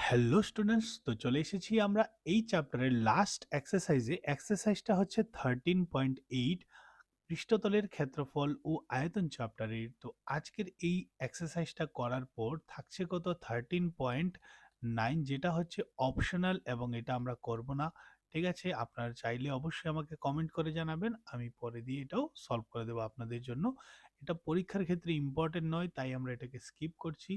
Hello students, তো চলে এসেছি আমরা এই চ্যাপ্টারের লাস্ট এক্সারসাইজে। এক্সারসাইজটা হচ্ছে 13.8, পৃষ্ঠতলের ক্ষেত্রফল ও আয়তন চ্যাপ্টারের। তো আজকের এই এক্সারসাইজটা করার পর থাকছে কত 13.9, যেটা হচ্ছে অপশনাল এবং এটা আমরা করব না। ঠিক আছে, আপনারা চাইলে অবশ্যই আমাকে কমেন্ট করে জানাবেন, আমি পরে দিয়ে এটাও সলভ করে দেবো আপনাদের জন্য। এটা পরীক্ষার ক্ষেত্রে ইম্পর্টেন্ট নয়, তাই আমরা এটাকে স্কিপ করছি।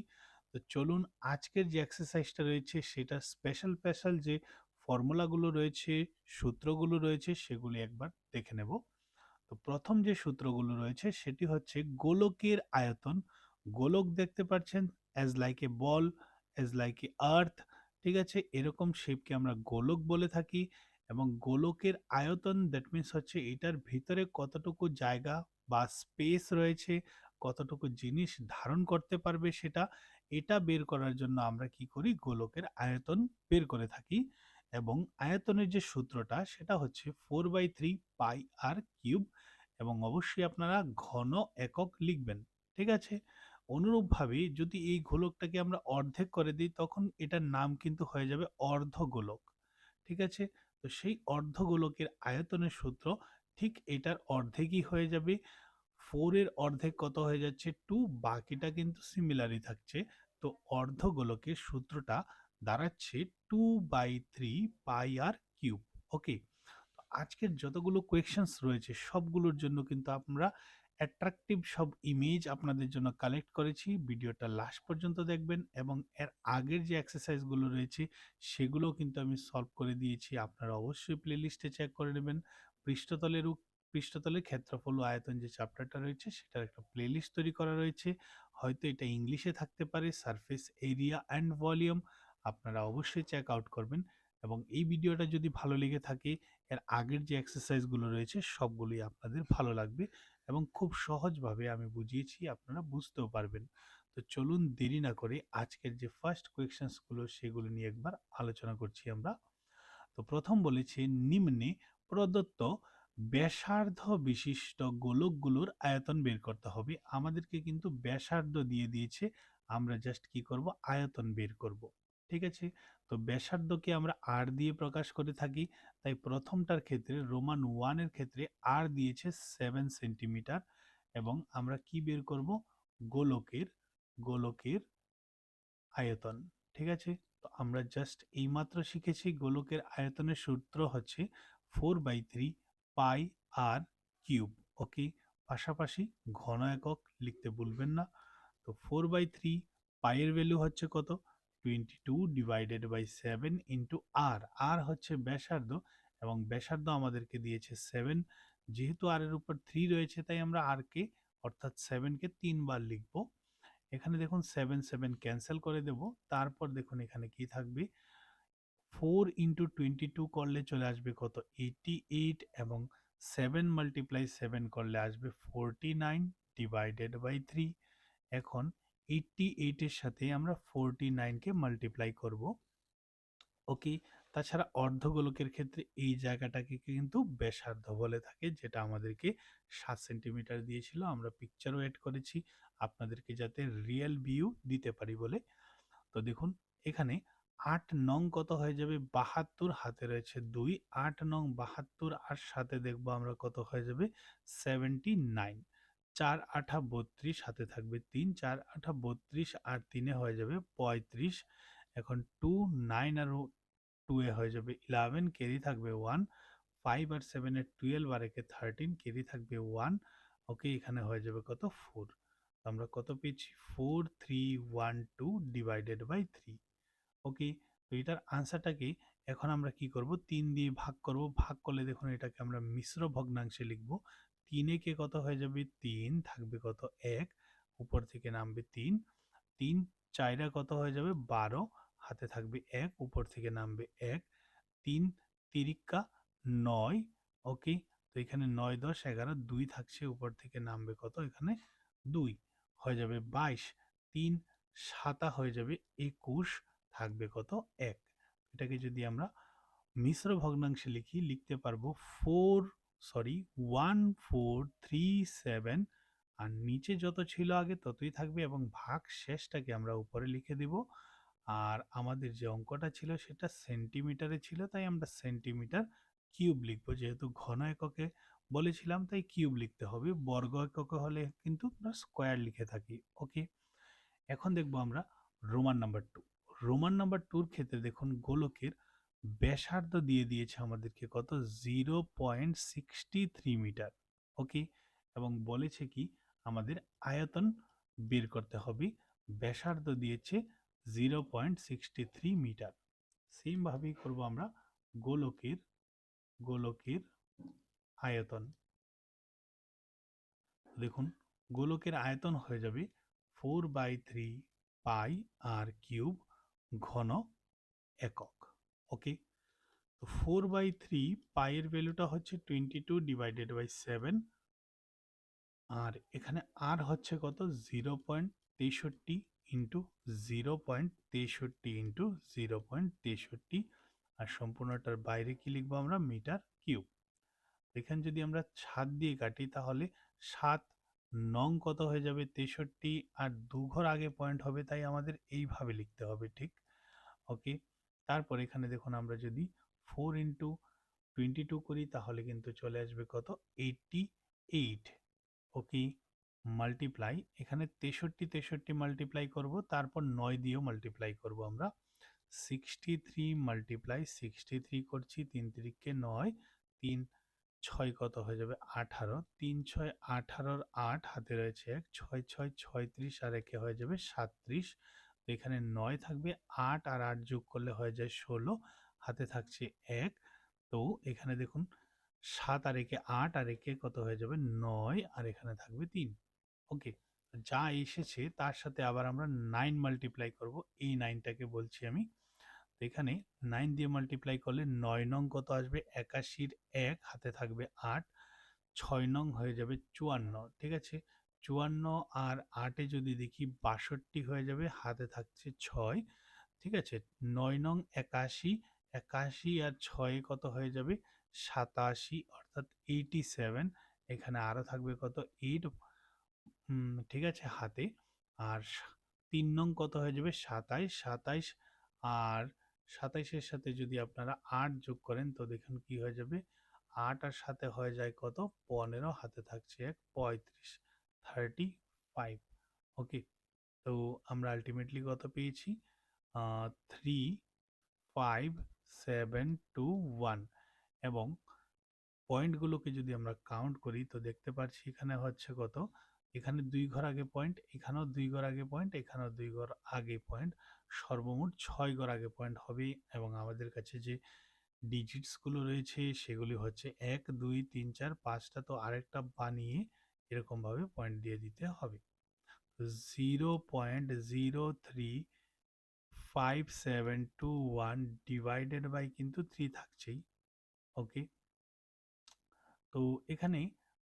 তো চলুন, আজকের যে এক্সারসাইজটা রয়েছে সেটা স্পেশাল স্পেশাল যে ফর্মুলাগুলো রয়েছে, সূত্রগুলো রয়েছে, সেগুলি একবার দেখে নেব। তো প্রথম যে সূত্রগুলো রয়েছে সেটি হচ্ছে গোলকের আয়তন। গোলক দেখতে পাচ্ছেন, as like a ball, as like a earth. ঠিক আছে, এরকম শেপকে আমরা গোলক বলে থাকি। এবং গোলকের আয়তন দ্যাট মিন্স হচ্ছে এটার ভিতরে কতটুকু জায়গা বা স্পেস রয়েছে, কতটুকু জিনিস ধারণ করতে পারবে সেটা, এটা বের করার জন্য আমরা কি করি, গোলকের আয়তন বের করে থাকি। এবং আয়তনের যে সূত্রটা সেটা হচ্ছে 4/3 পাই আর কিউব। এবং অবশ্যই আপনারা ঘন একক লিখবেন। ঠিক আছে, অনুরূপভাবে যদি এই গোলকটাকে আমরা অর্ধেক করে দিই তখন এটার নাম কিন্তু হয়ে যাবে অর্ধগোলক। ঠিক আছে, তো সেই অর্ধগোলকের আয়তনের সূত্র ঠিক এটার অর্ধেকই হয়ে যাবে। 4 এর অর্ধেক কত হয়ে যাচ্ছে 2, বাকিটা কিন্তু সিমিলারই থাকছে। তো অর্ধগোলকের সূত্রটা দাঁড়াচ্ছে 2/3 পাই আর কিউব। ওকে, আজকের যতগুলো কোয়েশ্চেন্স রয়েছে সবগুলোর জন্য কিন্তু আমরা অ্যাট্রাকটিভ সব ইমেজ আপনাদের জন্য কালেক্ট করেছি। ভিডিওটা লাস্ট পর্যন্ত দেখবেন এবং এর আগের যে এক্সারসাইজগুলো রয়েছে সেগুলো কিন্তু আমি সলভ করে দিয়েছি। আপনারা অবশ্যই প্লেলিস্টে চেক করে নেবেন। পৃষ্ঠতলের পৃষ্ঠতলের ক্ষেত্রফল ও আয়তন যে চ্যাপ্টারটা রয়েছে সেটার একটা প্লেলিস্ট তৈরি করা রয়েছে। হয়তো এটা ইংলিশে থাকতে পারে, সারফেস এরিয়া অ্যান্ড ভলিউম। আপনারা অবশ্যই চেক আউট করবেন। এবং এই ভিডিওটা যদি ভালো লেগে থাকে, এর আগের যে এক্সারসাইজগুলো রয়েছে সবগুলোই আপনাদের ভালো লাগবে এবং খুব সহজভাবে আমি বুঝিয়েছি, আপনারা বুঝতেও পারবেন। তো চলুন দেরি না করে আজকের যে ফার্স্ট কোয়েশ্চেন্সগুলো সেগুলো নিয়ে একবার আলোচনা করছি আমরা। তো প্রথম বলেছে, নিম্নে প্রদত্ত ব্যাসার্ধ বিশিষ্ট গোলকগুলোর আয়তন বের করতে হবে। আমাদেরকে কিন্তু ব্যাসার্ধ দিয়ে দিয়েছে, আমরা জাস্ট কি করব, আয়তন বের করব। ঠিক আছে, তো ব্যাসার্ধকে আমরা আর দিয়ে প্রকাশ করে থাকি, তাই প্রথমটার ক্ষেত্রে রোমান 1 এর ক্ষেত্রে আর দিয়েছে 7 সেন্টিমিটার। এবং আমরা কি বের করব, গোলকের গোলকের আয়তন। ঠিক আছে, তো আমরা জাস্ট এইমাত্র শিখেছি গোলকের আয়তনের সূত্র হচ্ছে 4/3 পাই আর কিউব। ওকে, পাশাপাশি ঘন একক লিখতে ভুলবেন না। তো 4/3 পাইয়ের ভ্যালু হচ্ছে কত, 22 ডিভাইডেড বাই 7 ইন্টু আর। আর হচ্ছে ব্যাসার্ধ এবং ব্যাসার্ধ আমাদেরকে দিয়েছে 7। যেহেতু আর এর উপর 3 রয়েছে তাই আমরা আর কে অর্থাৎ 7 কে 3 বার লিখবো। এখানে দেখুন 7 7 ক্যান্সেল করে দেব। তারপর দেখুন এখানে কি থাকবে, 4 ইন্টু 22 করলে চলে আসবে কত, 88। এবং 7 মাল্টিপ্লাই 7 করলে আসবে 49 ডিভাইডেড বাই 3। এখন 88 এর সাথে আমরা 49 কে মাল্টিপ্লাই করব। ওকে, তাছাড়া অর্ধগোলকের ক্ষেত্রে এই জায়গাটাকে কিন্তু ব্যাসার্ধ বলে থাকে, যেটা আমাদেরকে 7 সেন্টিমিটার দিয়েছিল। আমরা পিকচারও এড করেছি আপনাদেরকে যাতে রিয়েল ভিউ দিতে পারি বলে। তো দেখুন এখানে 8 নং কত হয়ে যাবে, 72, হাতে রয়েছে 2, 8 নং 72 আর সাথে দেখবো আমরা কত হয়ে যাবে 79। 4 8 32, হাতে থাকবে 3, 4 8 32 আর 3 হয়ে যাবে 35। এখন 2 9 আর 2 এ হয়ে যাবে 11, ক্যারি থাকবে 1। 5 আর 7 এর 12 আর একে 13, ক্যারি থাকবে 1। ওকে, এখানে হয়ে যাবে কত 4। আমরা কত পেয়েছি, 4312 ডিভাইডেড বাই 3। ওকে, তো এটার আনসারটাকে এখন আমরা কি করব, 3 দিয়ে ভাগ করব। ভাগ করলে দেখুন এটাকে আমরা মিশ্র ভগ্নাংশে লিখব। 3 একে কত হয়ে যাবে 3, থাকবে কত 1, উপর থেকে নামবে 3। 3 4 কত হয়ে যাবে 12, হাতে থাকবে 1, উপর থেকে নামবে 1। 3 তিরিকা 9। ওকে, তো এখানে 9 10 11, 2 থাকছে, উপর থেকে নামবে কত, এখানে 2, হয়ে যাবে 22। 3 7 হয়ে যাবে 21, থাকবে কত 1। এটাকে যদি আমরা মিশ্র ভগ্নাংশে লিখি, লিখতে পারবো 1437। আর নিচে যত ছিল আগে ততই থাকবে এবং ভাগ শেষটাকে আমরা উপরে লিখে দিব। আর আমাদের যে অঙ্কটা ছিল সেটা সেন্টিমিটারে ছিল, তাই আমরা সেন্টিমিটার কিউব লিখবো। যেহেতু ঘন এককে বলেছিলাম তাই কিউব লিখতে হবে, বর্গ এককে হলে কিন্তু আমরা স্কোয়ার লিখে থাকি। ওকে, এখন দেখবো আমরা রোমান নাম্বার 2। রোমান নাম্বার 2 এর ক্ষেত্রে দেখুন গোলকের ব্যাসার্ধ দিয়ে দিয়েছে আমাদেরকে কত, 0.63 মিটার। ওকে, এবং বলেছে কি আমাদের আয়তন বের করতে হবে, ব্যাসার্ধ দিয়েছে 0.63 মিটার। সেম ভাবেই করব আমরা গোলকের গোলকের আয়তন। দেখুন গোলকের আয়তন হয়ে যাবে 4/3 পাই আর কিউব ঘন একক। ওকে, তো 4/3 পাইয়ের ভ্যালুটা হচ্ছে 22/7, আর এখানে আর হচ্ছে কত, 0.63 ইন্টু 0.63 ইন্টু 0.63, আর সম্পূর্ণটার বাইরে কি লিখবো আমরা, মিটার কিউব। এখানে যদি আমরা 7 দিয়ে কাটি তাহলে 7 নং কত হয়ে যাবে, 63, আর দু ঘর আগে পয়েন্ট হবে, তাই আমাদের এইভাবে লিখতে হবে, ঠিক। ওকে, তারপর এখানে দেখুন আমরা যদি 4 ইন্টু 22 করি তাহলে কিন্তু চলে আসবে কত, 88। ওকে, মাল্টিপ্লাই এখানে 63 মাল্টিপ্লাই করব, তারপর 9 দিয়েও মাল্টিপ্লাই করব আমরা। 63 মাল্টিপ্লাই 63 করছি, 3 তিরিকে 9, 3 6 কত হয়ে যাবে, 18, 3 6 18, 8 হাতে রয়েছে 1, 6 6 36, আর একে হয়ে যাবে 37। তো এখানে 9 থাকবে, 8 আর 8 যোগ করলে হয়ে যায় 16, হাতে থাকছে 1। তো এখানে দেখুন 7 আর একে 8, আর একে কত হয়ে যাবে 9, আর এখানে থাকবে 3। ওকে, যা এসেছে তার সাথে আবার আমরা 9 মাল্টিপ্লাই করব, এই 9টাকে বলছি আমি। তো এখানে 9 দিয়ে মাল্টিপ্লাই করলে 9 নং কত আসবে, 81 এর 1, হাতে থাকবে 8, 6 নং হয়ে যাবে 54। ঠিক আছে, 54 আর 8 এ যদি দেখি 62 হয়ে যাবে, হাতে থাকছে 6। ঠিক আছে, 9 নং 81, 81 আর 6 কত হয়ে যাবে, 87, অর্থাৎ 87। এখানে আরো থাকবে কত, 8, ঠিক আছে হাতে। আর 3 নং কত হয়ে যাবে, 27, 27, আর 27 এর সাথে যদি আপনারা 8 যোগ করেন তো দেখুন কি হয়ে যাবে, 8 আর সাথে হয়ে যায় কত, 15, হাতে থাকছে 1, 35, 35। ওকে, তো আমরা আলটিমেটলি কত পেয়েছি, 35721। এবং পয়েন্টগুলোকে যদি আমরা কাউন্ট করি তো দেখতে পাচ্ছি এখানে হচ্ছে কত, এখানে 2 ঘর আগে পয়েন্ট, এখানেও 2 ঘর আগে পয়েন্ট, এখানেও 2 ঘর আগে পয়েন্ট, সর্বমোট 6 ঘর আগে পয়েন্ট হবে। এবং আমাদের কাছে যে ডিজিটস গুলো রয়েছে সেগুলি হচ্ছে 1 2 3 4 5টা, তো আরেকটা বানিয়ে এরকম ভাবে পয়েন্ট দিয়ে দিতে হবে। 0.035721 ডিভাইডেড বাই কিন্তু 3 থাকছেই। ওকে, তো এখানে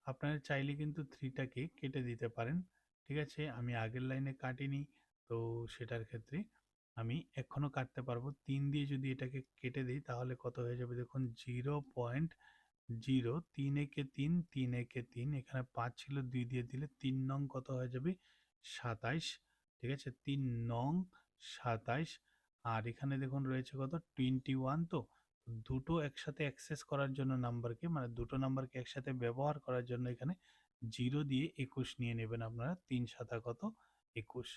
আপনারা চাইলে কিন্তু 3টাকে কেটে দিতে পারেন। ঠিক আছে, আমি আগের লাইনে কাটিনি, তো সেটার ক্ষেত্রে আমি এখনো কাটতে পারবো। 3 দিয়ে যদি এটাকে কেটে দিই তাহলে কত হয়ে যাবে দেখুন, 0.0, 3 একে 3, 3 একে 3, এখানে 5 ছিল, 2 দিয়ে দিলে 3 নং কত হয়ে যাবে, 27। ঠিক আছে, 3 নং 27, আর এখানে দেখুন রয়েছে কত, 21। তো দুটো একসাথে অ্যাক্সেস করার জন্য নাম্বারকে, মানে দুটো নাম্বারকে একসাথে ব্যবহার করার জন্য এখানে 0 দিয়ে 21 নিয়ে নেবেন আপনারা। 3 সাতা কত, 21।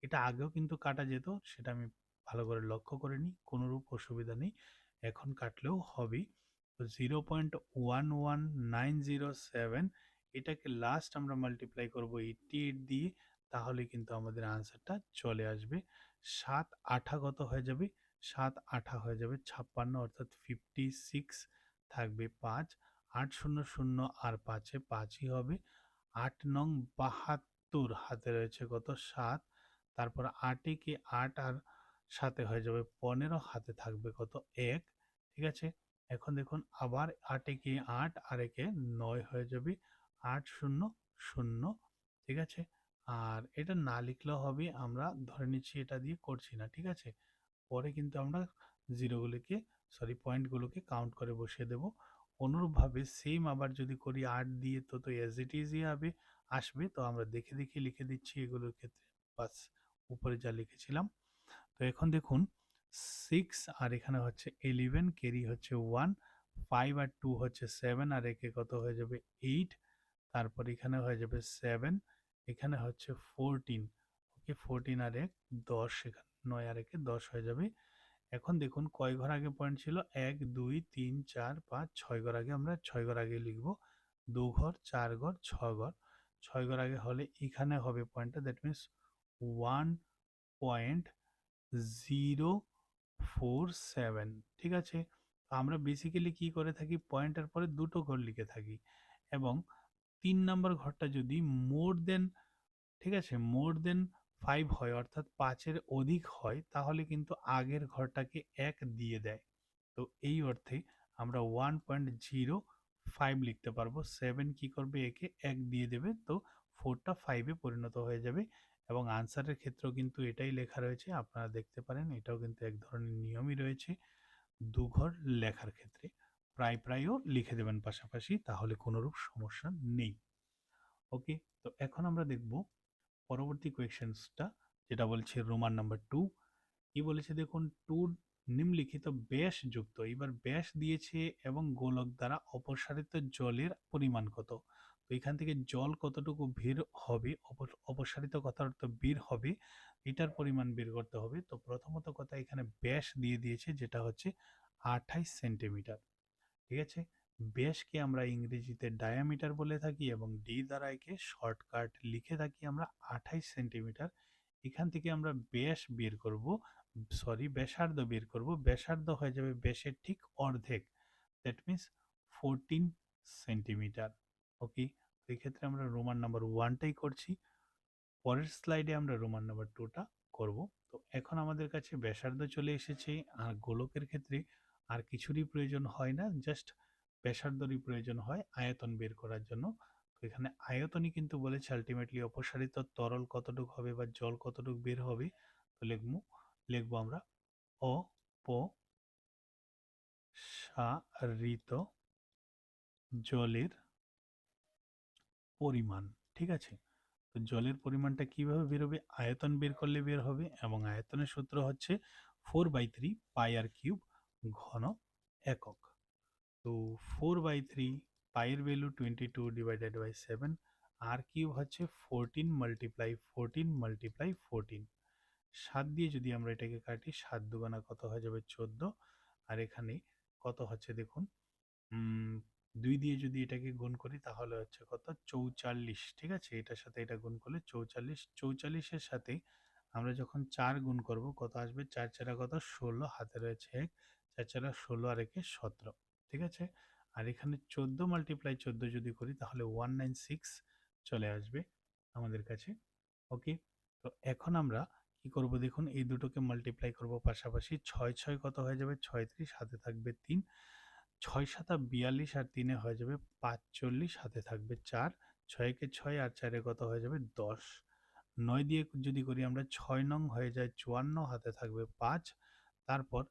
এটা আগেও কিন্তু কাটা যেত, সেটা আমি ভালো করে লক্ষ্য করিনি, কোনোরূপ অসুবিধা নেই, এখন কাটলেও হবে। তো 0.11907, এটাকে লাস্ট আমরা মাল্টিপ্লাই করব 88 দিয়ে, তাহলে কিন্তু আমাদের আনসারটা চলে আসবে। 7 8 কত হয়ে যাবে, 7 8 হয়ে যাবে 56, অর্থাৎ 56 থাকবে 5, 8 0 0 আর 5-এ 5ই হবে। 8 নং 72, হাতে রয়েছে কত, 7, তারপর 8 একে 8 আর সাথে হয়ে যাবে 15, হাতে থাকবে কত, 1। ঠিক আছে, এখন দেখুন আবার 8 একে 8 আর একে 9 হয়ে যাবে, 8 0 0। ঠিক আছে, আর এটা না লিখলেও হবে, আমরা ধরে নিচ্ছি এটা দিয়ে করছি না। ঠিক আছে, পরে কিন্তু আমরা জিরোগুলোকে, সরি পয়েন্টগুলোকে কাউন্ট করে বসিয়ে দেব। অনুরূপভাবে সেম আবার যদি করি 8 দিয়ে, তো অ্যাজ ইট ইজই হবে, আসবে। তো আমরা দেখে দেখে লিখে দিচ্ছি এগুলোর ক্ষেত্রে, বাস উপরে যা লিখেছিলাম। তো এখন দেখুন 6 আর এখানে হচ্ছে 11, ক্যারি হচ্ছে 1, 5 আর 2 হচ্ছে 7, আর একে কত হয়ে যাবে 8, তারপর এখানে হয়ে যাবে 7, এখানে হচ্ছে 14, ওকে 14 আর 1 10, এখানে 9 আর 1 10 হয়ে যাবে। এখন দেখুন কয় ঘর আগে পয়েন্ট ছিল, 1 2 3 4 5 6 ঘর আগে, আমরা 6 ঘর আগে লিখব, 2 ঘর 4 ঘর 6 ঘর, 6 ঘর আগে হলে এখানে হবে পয়েন্টটা, দ্যাট মিন্স 1.047, ঠিক আছে। তো আমরা বেসিক্যালি কি করে থাকি, পয়েন্টের পরে দুটো ঘর লিখে থাকি, এবং 3 নাম্বার ঘরটা যদি মোর দেন, ঠিক আছে, মোর দেন 5 হয়, অর্থাৎ 5-এর অধিক হয়, তাহলে কিন্তু আগের ঘরটাকে 1 দিয়ে দেয়। তো এই অর্থে আমরা 1.05 লিখতে পারবো। 7 কি করবে, একে 1 দিয়ে দেবে, তো 4টা 5-এ পরিণত হয়ে যাবে। এবং আনসারের ক্ষেত্রেও কিন্তু এটাই লেখা রয়েছে, আপনারা দেখতে পারেন, এটাও কিন্তু এক ধরনের নিয়মই রয়েছে দুঘর লেখার ক্ষেত্রে। প্রায়ও লিখে দেবেন পাশাপাশি, তাহলে কোনোরূপ সমস্যা নেই। ওকে, তো এখন আমরা দেখব পরবর্তী কোয়েশ্চেন্সটা, যেটা বলছে রোমান নাম্বার 2। কি বলেছে দেখুন, 2 নিম্নলিখিত ব্যাস যুক্ত, এবার ব্যাস দিয়েছে এবং গোলক দ্বারা অপসারিত জলের পরিমাণ কত। তো এখান থেকে জল কতটুকু বের হবে, অপসারিত কথার অর্থ বের হবে, এটার পরিমাণ বের করতে হবে। তো প্রথমত কথা, এখানে ব্যাস দিয়ে দিয়েছে, যেটা হচ্ছে 28 সেন্টিমিটার, ঠিক আছে। ব্যাসকে আমরা ইংরেজিতে ডায়ামিটার বলে থাকি, এবং ডি দ্বারা একে শর্টকাট লিখে থাকি আমরা 28 সেন্টিমিটার। এখান থেকে আমরা ব্যাস বের করব, সরি ব্যাসার্ধ বের করব, ব্যাসার্ধ হয়ে যাবে ব্যাসের ঠিক অর্ধেক, দ্যাট মিন্স 14 সেন্টিমিটার। ওকে, এই ক্ষেত্রে আমরা রোমান নাম্বার 1টাই করছি, পরের স্লাইডে আমরা রোমান নাম্বার 2টা করব। তো এখন আমাদের কাছে ব্যাসার্ধ চলে এসেছে, আর গোলকের ক্ষেত্রে আর কিছুরই প্রয়োজন হয় না, জাস্ট ব্যাসার্ধরই প্রয়োজন হয় আয়তন বের করার জন্য। তো এখানে আয়তনই কিন্তু বলেছে আলটিমেটলি অপসারিত তরল কতটুকু হবে বা জল কতটুকু বের হবে। তো লিখবো আমরা অপসারিত জলের পরিমাণ, ঠিক আছে। তো জলের পরিমাণটা কিভাবে বের হবে, আয়তন বের করলে বের হবে, এবং আয়তনের সূত্র হচ্ছে 4/3 পাই আর কিউব ঘন একক। তো 4/3 পাইয়ের value 22 divided by 7, r cube হচ্ছে 14 মাল্টিপ্লাই 14 মাল্টিপ্লাই 14, 7 দিয়ে যদি আমরা এটাকে কাটি, 7 দুগুণা কত হয়ে যাবে 14, আর এখানে কত হচ্ছে দেখুন, 2 দিয়ে যদি এটাকে গুণ করি তাহলে হচ্ছে কত 44, ঠিক আছে, এটার সাথে এটা গুণ করলে 44, 44-এর সাথে আমরা যখন 4 গুণ করব কত আসবে, 4 4 কত 16, হাতে রয়েছে 1, 4 4 16 আর 1 17, ঠিক আছে। আর এখানে 14 মাল্টিপ্লাই 14 যদি করি তাহলে 196 চলে আসবে আমাদের কাছে। ওকে, তো এখন আমরা কি করব দেখুন, এই দুটোকে মাল্টিপ্লাই করব পাশাপাশি, 6 6 কত হয়ে যাবে 36, হাতে থাকবে 3, 6 7 42, আর 3 হয়ে যাবে 45, হাতে থাকবে 4, 6 কে 6 আর 4 কত হয়ে যাবে 10, 9 দিয়ে যদি করি আমরা 6 নং হয়ে যায় 54, হাতে থাকবে 5, তারপর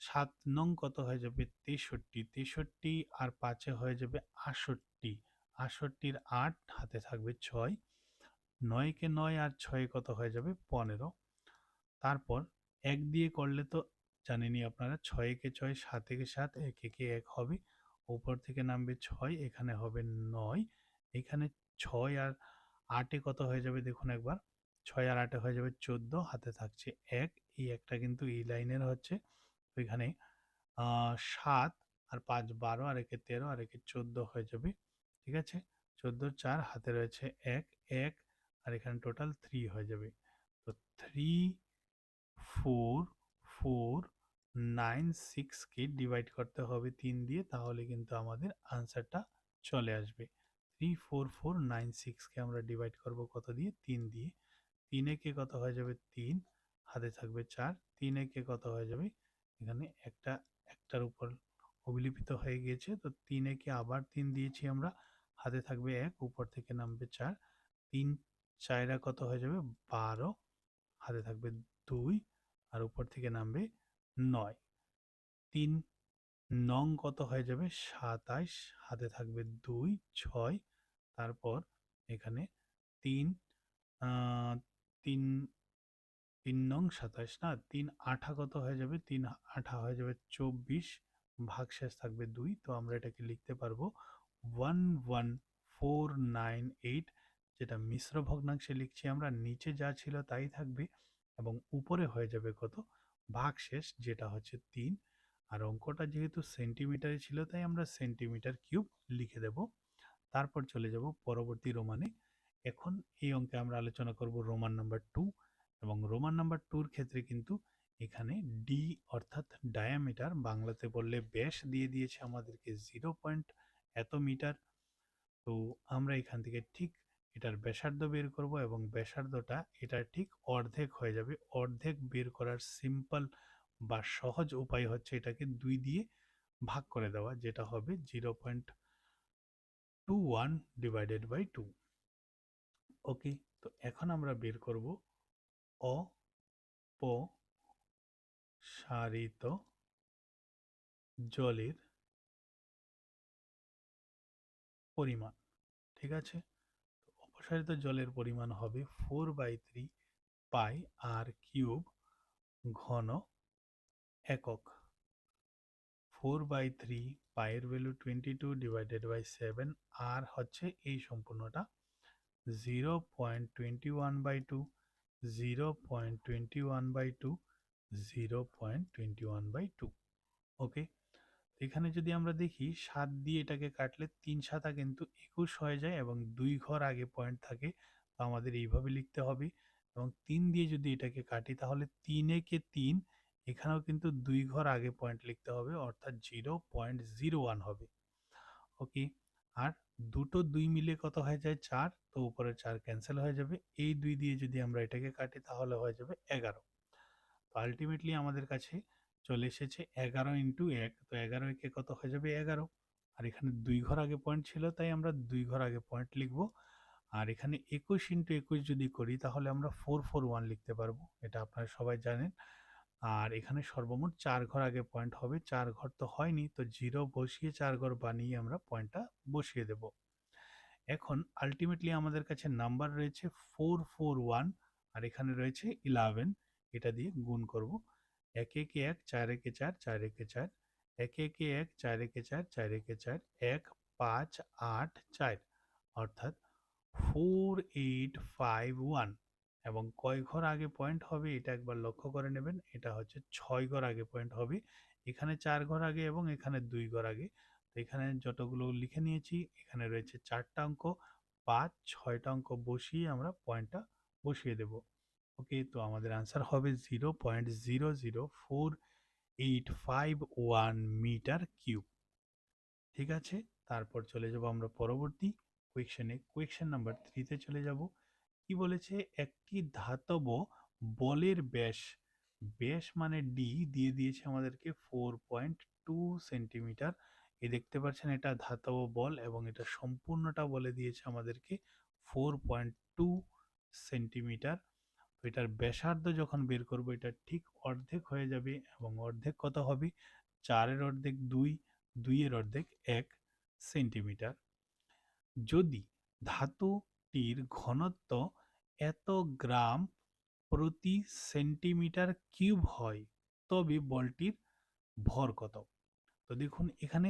7 নং কত হয়ে যাবে 63, 63 আর 5 হয়ে যাবে 68, 68 এর 8, হাতে থাকবে 6, 9 কে 9 আর 6 কত হয়ে যাবে 15, তারপর 1 দিয়ে করলে তো জানেনই আপনারা, 6 কে 6 7 কে 7, 1 একে 1 হবে, উপর থেকে নামবে 6, এখানে হবে 9, এখানে 6 আর 8 কত হয়ে যাবে দেখুন একবার, 6 আর 8 হয়ে যাবে 14, হাতে থাকছে 1, এই একটা কিন্তু এই লাইনের হচ্ছে, তো এখানে 7 আর 5 12, আর একে 13, আর একে 14 হয়ে যাবে, ঠিক আছে। 14 4, হাতে রয়েছে 1 1, আর এখানে টোটাল 3 হয়ে যাবে। তো 3 4 4 9 6 কে ডিভাইড করতে হবে 3 দিয়ে, তাহলে কিন্তু আমাদের আনসারটা চলে আসবে। 3 4 4 9 6 কে আমরা ডিভাইড করব কত দিয়ে, 3 দিয়ে, 3 একে কত হয়ে যাবে 3, হাতে থাকবে 4, 3 একে কত হয়ে যাবে, এখানে একটার উপর অভিলিপিত হয়ে গিয়েছে, তো 3 একে আবার 3 দিয়েছি আমরা, হাতে থাকবে 1, উপর থেকে নামবে 4, 3 4 কত হয়ে যাবে 12, হাতে থাকবে 2, আর উপর থেকে নামবে 9, 3 নং কত হয়ে যাবে 27, হাতে থাকবে 2 6, তারপর এখানে 3 3 3 নং 27 না, 3 আঠা কত হয়ে যাবে? 3 আঠা হয়ে যাবে 24, ভাগশেষ থাকবে 2। তো আমরা এটাকে লিখতে পারবো 11498, যেটা মিশ্র ভগ্নাংশে লিখছি আমরা, নিচে যা ছিল তাই থাকবে এবং উপরে হয়ে যাবে কত? ভাগশেষ, যেটা হচ্ছে 3। আর অঙ্কটা যেহেতু সেন্টিমিটারে ছিল তাই আমরা সেন্টিমিটার কিউব লিখে দেব। তারপর চলে যাব পরবর্তী রোমানে। এখন এই অঙ্কে আমরা আলোচনা করব রোমান নাম্বার 2, এবং রোমান নাম্বার 2 এর ক্ষেত্রে কিন্তু এখানে ডি অর্থাৎ ডায়ামিটার, বাংলাতে বললে ব্যাস, দিয়ে দিয়েছে আমাদেরকে 0 পয়েন্ট এত মিটার। তো আমরা এখান থেকে ঠিক এটার ব্যাসার্ধ বের করব এবং ব্যাসার্ধটা এটার ঠিক অর্ধেক হয়ে যাবে। অর্ধেক বের করার সিম্পল বা সহজ উপায় হচ্ছে এটাকে 2 দিয়ে ভাগ করে দেওয়া, যেটা হবে 0.21 ডিভাইডেড বাই 2। ওকে, তো এখন আমরা বের করব অপসারিত জলের পরিমাণ। ঠিক আছে, অপসারিত জলের পরিমাণ হবে 4/3 পাই আর কিউব ঘন একক। 4/3 পাইয়ের ভ্যালু 22 ডিভাইডেড বাই 7, আর হচ্ছে এই সম্পূর্ণটা 0.21/2, 0.21/2, 0.21/2। ওকে, এখানে যদি আমরা দেখি 7 দিয়ে এটাকে কাটলে 3 7 কিন্তু 21 হয়ে যায় এবং 2 ঘর আগে পয়েন্ট থাকে। তো আমাদের এইভাবে লিখতে হবে। এবং 3 দিয়ে যদি এটাকে কাটি তাহলে 3 একে 3, এখানেও কিন্তু 2 ঘর আগে পয়েন্ট লিখতে হবে, অর্থাৎ 0.01 হবে। ওকে, আর দুটো 2 মিলে কত হয়ে যায়? 4। তো উপরে 4 ক্যান্সেল হয়ে যাবে। এই 2 দিয়ে যদি আমরা এটাকে কাটি তাহলে হয়ে যাবে 11। তো আলটিমেটলি আমাদের কাছে চলে এসেছে 11 ইন্টু 1। তো 11 একে কত হয়ে যাবে? 11। আর এখানে 2 ঘর আগে পয়েন্ট ছিল তাই আমরা 2 ঘর আগে পয়েন্ট লিখব। আর এখানে 21 ইন্টু 21 যদি করি তাহলে আমরা 441 লিখতে পারবো, এটা আপনারা সবাই জানেন। আর এখানে সর্বমোট 4 ঘর আগে পয়েন্ট হবে, 4 ঘর তো হয়নি, তো 0 বসিয়ে 4 ঘর বানিয়ে আমরা পয়েন্টটা বসিয়ে দেব। এখন আলটিমেটলি আমাদের কাছে নাম্বার রয়েছে 441 আর এখানে রয়েছে 11। এটা দিয়ে গুণ করব। 1 একে 1, 4 একে 4, 4 একে 4, 1 একে 1, 4 একে 4, 4 একে 4, 1 5 8 4, অর্থাৎ 4851। এবং কয় ঘর আগে পয়েন্ট হবে এটা একবার লক্ষ্য করে নেবেন, এটা হচ্ছে 6 ঘর আগে পয়েন্ট হবে। এখানে 4 ঘর আগে এবং এখানে 2 ঘর আগে। তো এখানে যতগুলো লিখে নিয়েছি, এখানে রয়েছে 4টা অঙ্ক, 5 6টা অঙ্ক বসিয়ে আমরা পয়েন্টটা বসিয়ে দেব। ওকে, তো আমাদের আনসার হবে 0.00485 মিটার কিউব। ঠিক আছে, তারপর চলে যাব আমরা পরবর্তী কোয়েকশনে। কোয়েকশন নাম্বার 3 তে চলে যাব। কি বলেছে? একটি ধাতব বলের ব্যাস, ব্যাস মানে ডি, দিয়ে দিয়েছে আমাদেরকে 4.2 সেন্টিমিটার। এই দেখতে পাচ্ছেন এটা ধাতব বল এবং এটা সম্পূর্ণটা বলে দিয়েছে আমাদেরকে 4.2 সেন্টিমিটার। তো এটার ব্যাসার্ধ যখন বের করব এটা ঠিক অর্ধেক হয়ে যাবে, এবং অর্ধেক কত হবে? 4-এর অর্ধেক 2, 2-এর অর্ধেক 1 সেন্টিমিটার। যদি ধাতুটির ঘনত্ব এত গ্রাম প্রতি সেন্টিমিটার কিউব হয় তবে বলটির ভর কত? তো দেখুন এখানে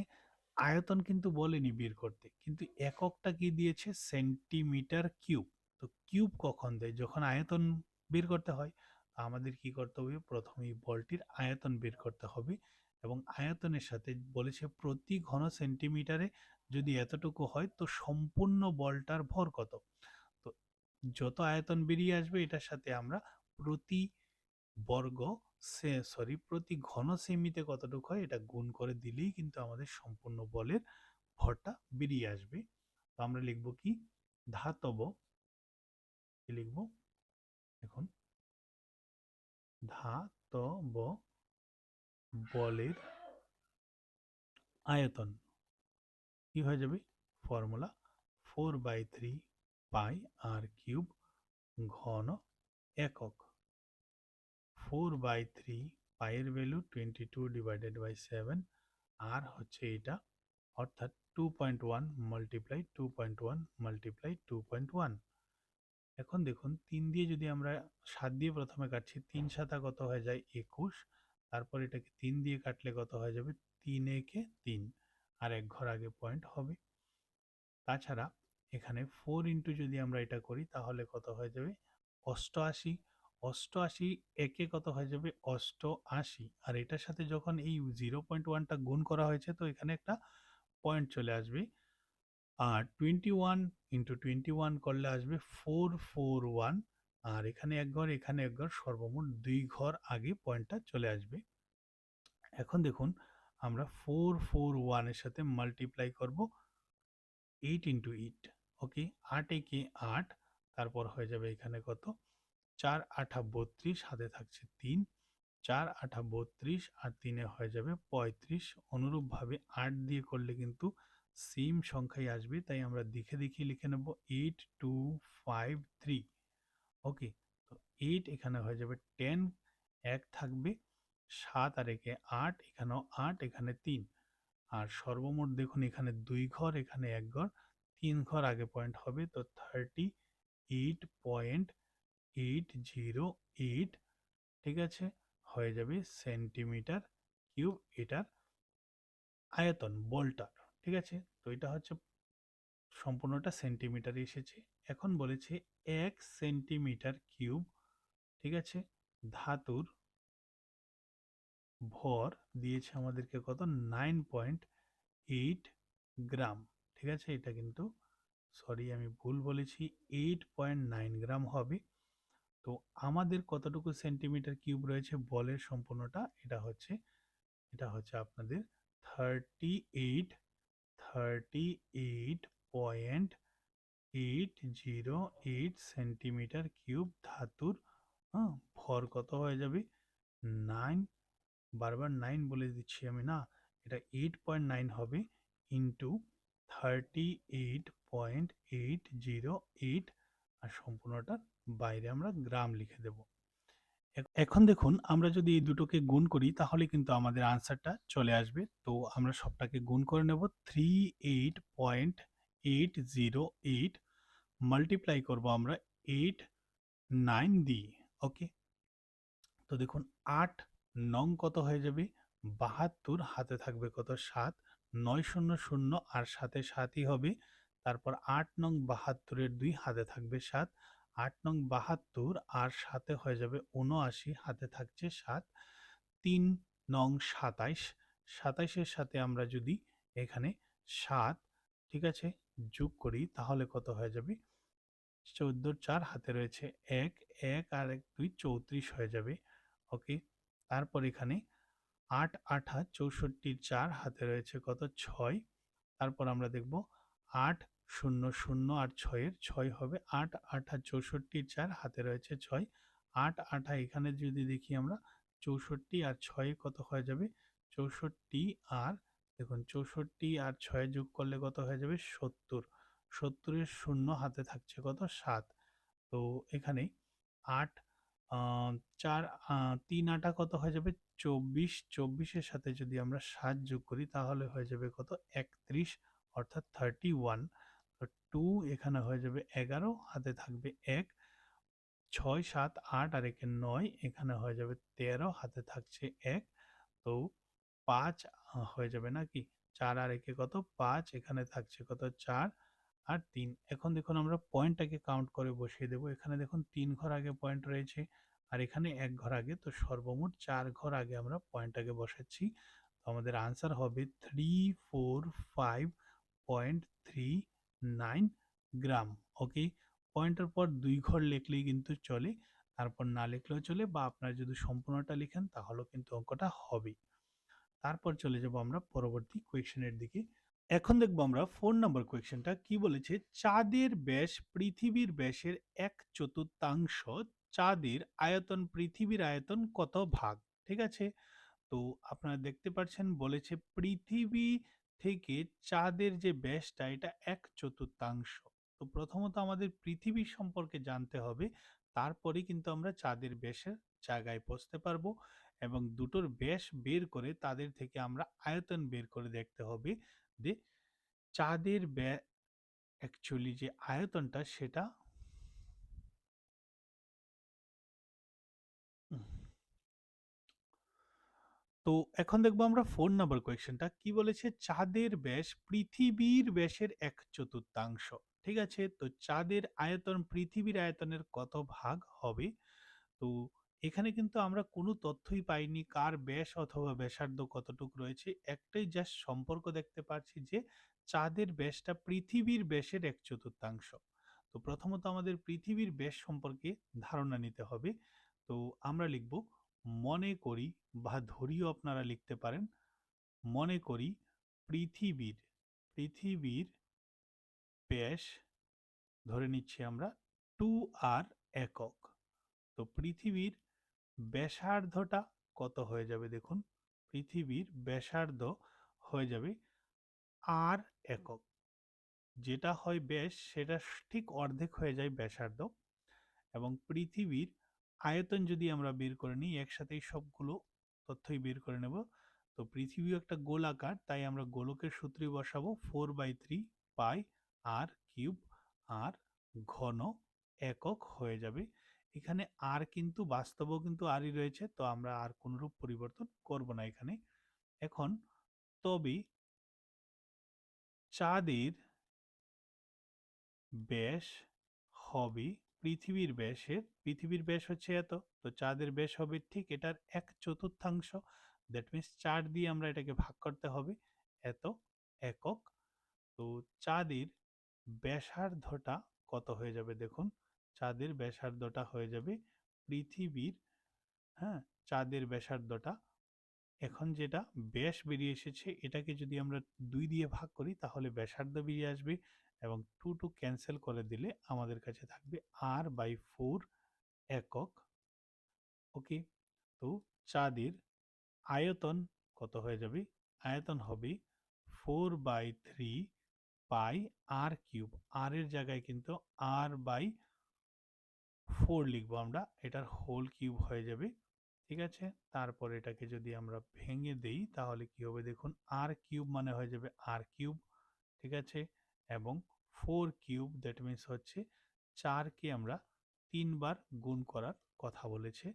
আয়তন কিন্তু বলেনি বের করতে, কিন্তু এককটা কি দিয়েছে? Centimetre cube. তো কিউব কখন দেয়? যখন আয়তন বের করতে হয়। আমাদের কি করতে হবে? প্রথমেই বলটির আয়তন বের করতে হবে, এবং আয়তনের সাথে বলেছে প্রতি ঘন সেন্টিমিটারে যদি এতটুকু হয় তো সম্পূর্ণ বলটার ভর কত। তো যত আয়তন বেরিয়ে আসবে এটার সাথে আমরা প্রতি বর্গ প্রতি ঘন সেমিতে কতটুকু হয় এটা গুণ করে দিলেই কিন্তু আমাদের সম্পূর্ণ বলের ভরটা বেরিয়ে আসবে। তো আমরা লিখব কি? ধাতব, কি লিখব এখন? ধাতব বলের আয়তন কি হয়ে যাবে? ফর্মুলা 4/3 পাই আর কিউব ঘন একক। 4/3 পাইয়ের ভ্যালু 22 ডিভাইডেড বাই 7, আর হচ্ছে এটা, অর্থাৎ 2.1 মাল্টিপ্লাই 2.1 মাল্টিপ্লাই 2.1। এখন দেখুন ৩ দিয়ে যদি আমরা ৭ দিয়ে প্রথমে কাটছি, ৩ ৭ কত হয়ে যায় ২১। তারপর এটাকে ৩ দিয়ে কাটলে কত হয়ে যাবে ৩ একে ৩, আর ১ ঘর আগে পয়েন্ট হবে। তাছাড়া এখানে 4 ইন্টু যদি আমরা এটা করি তাহলে কত হয়ে যাবে ৮৮। ৮৮ একে কত হয়ে যাবে ৮৮, আর এটার সাথে যখন এই 0.1টা গুণ করা হয়েছে তো এখানে একটা পয়েন্ট চলে আসবে। আর 21 ইন্টু 21 করলে আসবে 441, আর এখানে ১ ঘর এখানে ১ ঘর, সর্বমোট ২ ঘর আগে পয়েন্টটা চলে আসবে। এখন দেখুন আমরা 441 এর সাথে মাল্টিপ্লাই করব 8 ইন্টু 8। ওকে, ৮ একে ৮, তারপর হয়ে যাবে এখানে কত ৪ ৮ ৩২, হাতে থাকছে ৩, ৪ ৮ ৩২ আর ৩ এ হয়ে যাবে ৩৫। অনুরূপভাবে ৮ দিয়ে করলে কিন্তু সেম সংখ্যাই আসবে, তাই আমরা দেখে দেখে লিখে নেব 8253। ওকে, তো 8 এখানে হয়ে যাবে 10, ১ থাকবে, ৭ আর একে ৮, এখানেও ৮, এখানে ৩, আর সর্বমোট দেখুন এখানে ২ ঘর এখানে ১ ঘর, ৩ ঘর আগে পয়েন্ট হবে, তো 38.808, ঠিক আছে, হয়ে যাবে সেন্টিমিটার কিউব এটার আয়তন বলটার। ঠিক আছে, তো এটা হচ্ছে সম্পূর্ণটা সেন্টিমিটারে এসেছে। এখন বলেছে ১ সেন্টিমিটার কিউব, ঠিক আছে, ধাতুর ভর দিয়েছে আমাদেরকে কত 9.8 গ্রাম। ঠিক আছে, এটা কিন্তু সরি আমি ভুল বলেছি, 8.9 গ্রাম হবে। তো আমাদের কতটুকু সেন্টিমিটার কিউব রয়েছে বলের সম্পূর্ণটা, এটা হচ্ছে আপনাদের 38 38.808 সেন্টিমিটার কিউব ধাতুর, হ্যাঁ, ভর কত হয়ে যাবে 9, বারবার 9 বলে দিচ্ছি আমি না, এটা 8.9 হবে ইন্টু 38.808, আর সম্পূর্ণটার বাইরে আমরা গ্রাম লিখে দেব। এখন দেখুন আমরা যদি এই দুটোকে গুণ করি তাহলে কিন্তু আমাদের আনসারটা চলে আসবে। তো আমরা সবটাকে গুণ করে নেব, 38.808 মাল্টিপ্লাই করব আমরা 8 9 দিয়ে। ওকে, তো দেখুন ৮ নং কত হয়ে যাবে ৭২, হাতে থাকবে কত ৭, ৯ শূন্য শূন্য আর সাথে ৭ই হবে, তারপর ৮ নং ৭২ এর ২, হাতে থাকবে ৭, ৮ নং ৭২ আর সাথে হয়ে যাবে ৭৯, হাতে থাকছে ৭, ৩ নং ২৭, ২৭ এর সাথে আমরা যদি এখানে ৭, ঠিক আছে, যোগ করি তাহলে কত হয়ে যাবে ১৪ ৪, হাতে রয়েছে ১, ১ আর ১ ২, ৩৪ হয়ে যাবে। ওকে, তারপর এখানে ৮ ৮ ৬৪ ৪, হাতে রয়েছে কত ৬, তারপর আমরা দেখব ৮ ০ ০ আর ৬ এর ৬ হবে, ৮ ৮ ৬৪ ৪, হাতে রয়েছে ৬, ৮ ৮ এখানে যদি দেখি আমরা ৬৪ আর ৬ কত হয়ে যাবে ৬৪, আর দেখুন ৬৪ আর ৬ যোগ করলে কত হয়ে যাবে ৭০, ৭০ এর ০ হাতে থাকছে কত ৭। তো এখানে ৮ আ ৪ ৩ ৮ কত হয়ে যাবে ২৪, ২৪ এর সাথে যদি আমরা ৭ যোগ করি তাহলে হয়ে যাবে কত ৩১, অর্থাৎ 31। তো 2 এখানে হয়ে যাবে ১১, হাতে থাকবে ১, ৬ ৭ ৮ আর একে ৯, এখানে হয়ে যাবে ১৩, হাতে থাকছে ১, তো ৫ হয়ে যাবে নাকি? ৪ আর একে কত ৫, এখানে থাকছে কত ৪ আর ৩। এখন দেখুন আমরা পয়েন্টটাকে কাউন্ট করে বসিয়ে দেব। এখানে দেখুন ৩ ঘর আগে পয়েন্ট রয়েছে আর এখানে ১ ঘর আগে, তো সর্বমোট ৪ ঘর আগে আমরা পয়েন্টটাকে বসাচ্ছি। তো আমাদের আনসার হবে 345.39 গ্রাম। ওকে, পয়েন্টের পর ২ ঘর লিখলেই কিন্তু চলে, তারপর না লিখলেও চলে, বা আপনারা যদি সম্পূর্ণটা লিখেন তাহলেও কিন্তু অঙ্কটা হবে। তারপর চলে যাব আমরা পরবর্তী কোয়েশ্চেনের দিকে। এখন দেখব আমরা 4 নম্বর কোয়েশ্চেনটা কি বলেছে, চাঁদের ব্যাস পৃথিবীর ব্যাসের 1/4। চাঁদের আয়তন পৃথিবীর আয়তন কত ভাগ? ঠিক আছে, তো আপনারা দেখতে পাচ্ছেন বলেছে পৃথিবী থেকে চাঁদের যে ব্যাসটা এটা 1/4। তো প্রথমত আমাদের পৃথিবী সম্পর্কে জানতে হবে, তারপরে কিন্তু আমরা চাঁদের ব্যাসের জায়গায় পৌঁছতে পারবো, এবং দুটোর ব্যাস বের করে তাদের থেকে আমরা আয়তন বের করে দেখতে হবে যে চাঁদের অ্যাকচুয়ালি যে আয়তনটা সেটা তো এখন দেখবো আমরা 4 নাম্বার কোয়েশ্চেনটা কি বলেছে, চাঁদের ব্যাস পৃথিবীর ব্যাসের 1/4। ঠিক আছে, তো চাঁদের আয়তন পৃথিবীর আয়তনের কত ভাগ হবে? তো এখানে কিন্তু আমরা কোনো তথ্যই পাইনি কার ব্যাস অথবা ব্যাসার্ধ কতটুকু রয়েছে, একটাই জাস্ট সম্পর্ক দেখতে পাচ্ছি যে চাঁদের ব্যাসটা পৃথিবীর ব্যাসের 1/4। তো প্রথমত আমাদের পৃথিবীর ব্যাস সম্পর্কে ধারণা নিতে হবে। তো আমরা লিখব মনে করি, বা ধরিও আপনারা লিখতে পারেন, মনে করি পৃথিবীর পৃথিবীর ব্যাস ধরে নিচ্ছি আমরা 2r একক। তো পৃথিবীর ব্যাসার্ধটা কত হয়ে যাবে দেখুন, পৃথিবীর ব্যাসার্ধ হয়ে যাবে আর একক। যেটা হয় ব্যাস সেটা ঠিক অর্ধেক হয়ে যায় ব্যাসার্ধ। এবং পৃথিবীর আয়তন যদি আমরা বের করে নিই, একসাথেই সবগুলো তথ্যই বের করে নেব। তো পৃথিবীও একটা গোলাকার, তাই আমরা গোলকের সূত্রে বসাবো 4/3 পাই আর কিউব, আর ঘন একক হয়ে যাবে। এখানে আর কিন্তু বাস্তবেও কিন্তু আরই রয়েছে, তো আমরা আর কোনরূপ পরিবর্তন করব না এখানে। এখন তবে চাঁদের ব্যাস হবে পৃথিবীর ব্যাস হচ্ছে এত, তো চাঁদের ব্যাস হবে ঠিক এটার 1/4। দ্যাট মিন্স 4 দিয়ে আমরা এটাকে ভাগ করতে হবে, এত একক। তো চাঁদের ব্যাসার্ধটা কত হয়ে যাবে দেখুন, চাঁদের ব্যাসার্ধটা হয়ে যাবে পৃথিবীর, হ্যাঁ, চাঁদের ব্যাসার্ধটা এখন যেটা ব্যাস বেরিয়ে এসেছে এটাকে যদি আমরা 2 দিয়ে ভাগ করি তাহলে ব্যাসার্ধ বেরিয়ে আসবে, এবং 2 টু ক্যান্সেল করে দিলে আমাদের কাছে থাকবে r/4 একক। ওকে, তো চাঁদের আয়তন কত হয়ে যাবে? আয়তন হবে 4/3 পাই আর কিউব। আর এর জায়গায় কিন্তু r/4 লিখবো আমরা, এটার হোল কিউব হয়ে যাবে। ঠিক আছে, তারপর এটাকে যদি আমরা ভেঙে দেই তাহলে কি হবে দেখুন, আর কিউব মানে হয়ে যাবে আর কিউব। ঠিক আছে, এবং 4 কিউব দ্যাট মিন্স হচ্ছে 4কে আমরা 3 বার গুণ করার কথা বলেছে।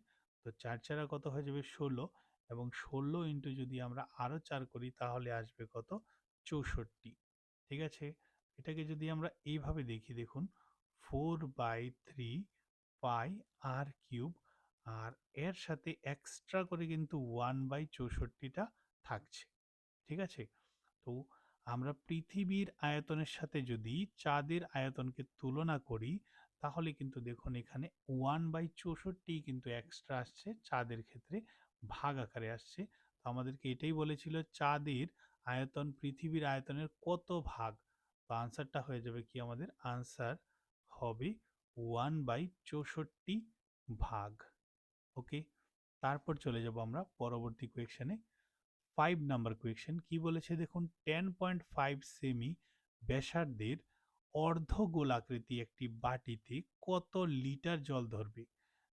তো 4 4 কত হয়ে যাবে 16, এবং 16 ইন্টু যদি আমরা আরো 4 করি তাহলে আসবে কত, 64। ঠিক আছে, এটাকে যদি আমরা এইভাবে দেখি দেখুন, 4/3 পাই আর কিউব, আর এর সাথে এক্সট্রা করে কিন্তু 1/64টা থাকছে। ঠিক আছে, তো আমরা পৃথিবীর আয়তনের সাথে যদি চাঁদের আয়তনকে তুলনা করি তাহলে কিন্তু দেখুন এখানে 1/64 কিন্তু এক্সট্রা আসছে, চাঁদের ক্ষেত্রে ভাগ আকারে আসছে। তো আমাদেরকে এটাই বলেছিল চাঁদের আয়তন পৃথিবীর আয়তনের কত ভাগ। তো আনসারটা হয়ে যাবে কি, আমাদের আনসার হবে 1/64 ভাগ। ওকে, তারপর চলে যাব আমরা পরবর্তী কোয়েকশনে। 5 নাম্বার কোয়েকশন কি বলেছে দেখুন, 10.5 সেমি ব্যাসার্ধের অর্ধগোলাকৃতি একটি বাটিতে কত লিটার জল ধরবে?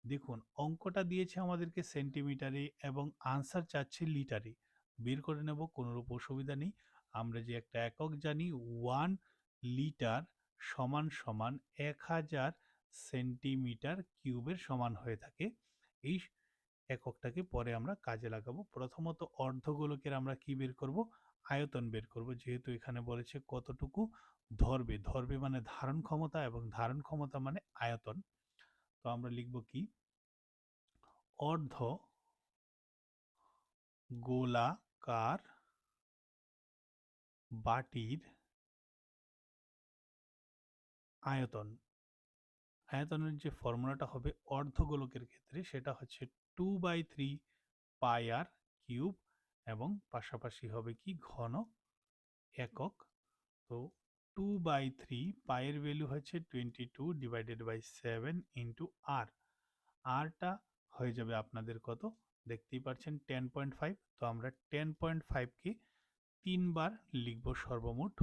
দেখুন অঙ্কটা দিয়েছে আমাদেরকে সেন্টিমিটারে এবং আনসার চাচ্ছে লিটারে। বের করে নেব, কোনোরূপ অসুবিধা নেই। আমরা যে একটা একক জানি, 1 লিটার সমান সমান 1000 সেন্টিমিটার কিউবের সমান হয়ে থাকে। এই এককটাকে পরে আমরা কাজে লাগাবো। প্রথমত অর্ধগোলকের আমরা কি বের করব, আয়তন বের করব, যেহেতু এখানে বলেছে কতটুকু ধরবে মানে ধারণ ক্ষমতা, এবং ধারণ ক্ষমতা মানে আয়তন। তো আমরা লিখব কি, অর্ধ গোলাকার বাটির আয়তন। আয়তনের যে ফর্মুলাটা হবে অর্ধগোলকের ক্ষেত্রে সেটা হচ্ছে 2/3 পাই আর কিউব, এবং পাশাপাশি হবে কি ঘন একক। তো 2/3 পায়ের ভ্যালু হচ্ছে 22 ডিভাইডেড বাই 7 ইন্টু আর। আরটা হয়ে যাবে আপনাদের কত, দেখতেই পাচ্ছেন 10.5। তো আমরা 10.5কে 3 বার লিখব সর্বমোট।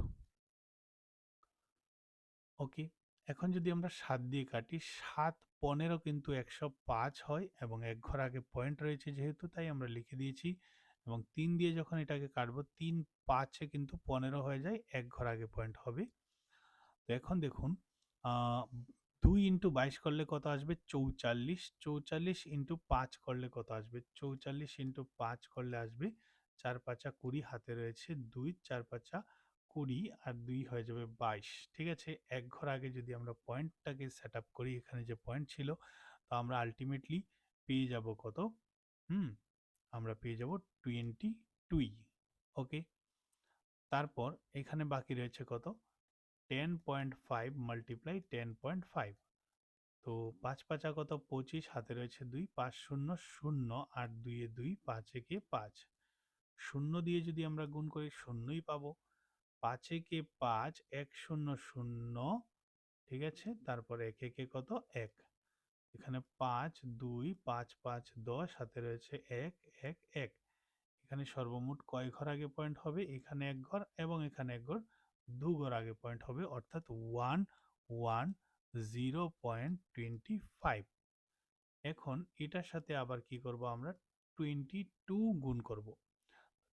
ওকে, এখন যদি আমরা 7 দিয়ে কাটি, 7 15 কিন্তু 105 হয়, এবং এক ঘর আগে পয়েন্ট রয়েছে যেহেতু তাই আমরা লিখে দিয়েছি। এবং 3 দিয়ে যখন এটাকে কাটবো, 3 5-এ কিন্তু 15 হয়ে যায়, এক ঘর আগে পয়েন্ট হবে। তো এখন দেখুন, 2 ইন্টু 22 করলে কত আসবে? 44। 44 ইন্টু 5 করলে কত আসবে? 44 ইন্টু 5 করলে আসবে 4 5 20, হাতে রয়েছে 2, 4 5 20 আর 2 হয়ে যাবে 22। ঠিক আছে? এক ঘর আগে যদি আমরা পয়েন্টটাকে সেট আপ করি, এখানে যে পয়েন্ট ছিল, তো আমরা আলটিমেটলি পেয়ে যাব কত? হুম, আমরা পেয়ে যাব 22। ওকে, তারপর এখানে বাকি রয়েছে কত? 10.5 মাল্টিপ্লাই 10.5। তো 5 5 কত? 25, হাতে রয়েছে 2, 5 0 0 আর 2 এ 2, 5 একে 5। 0 দিয়ে যদি আমরা গুণ করি শূন্যই পাবো। 5 একে 5, 1 0 0, ঠিক আছে? তারপরে 1 একে কত? 1। এখানে 5 2 5 5 10, হাতে রয়েছে 1 1 1। এখানে সর্বমোট কয় ঘর আগে পয়েন্ট হবে? এখানে এক ঘর এবং এখানে এক ঘর, 2 ঘর আগে পয়েন্ট হবে, অর্থাৎ 110.25। এখন এটার সাথে আবার কি করব আমরা? 22 গুণ করব।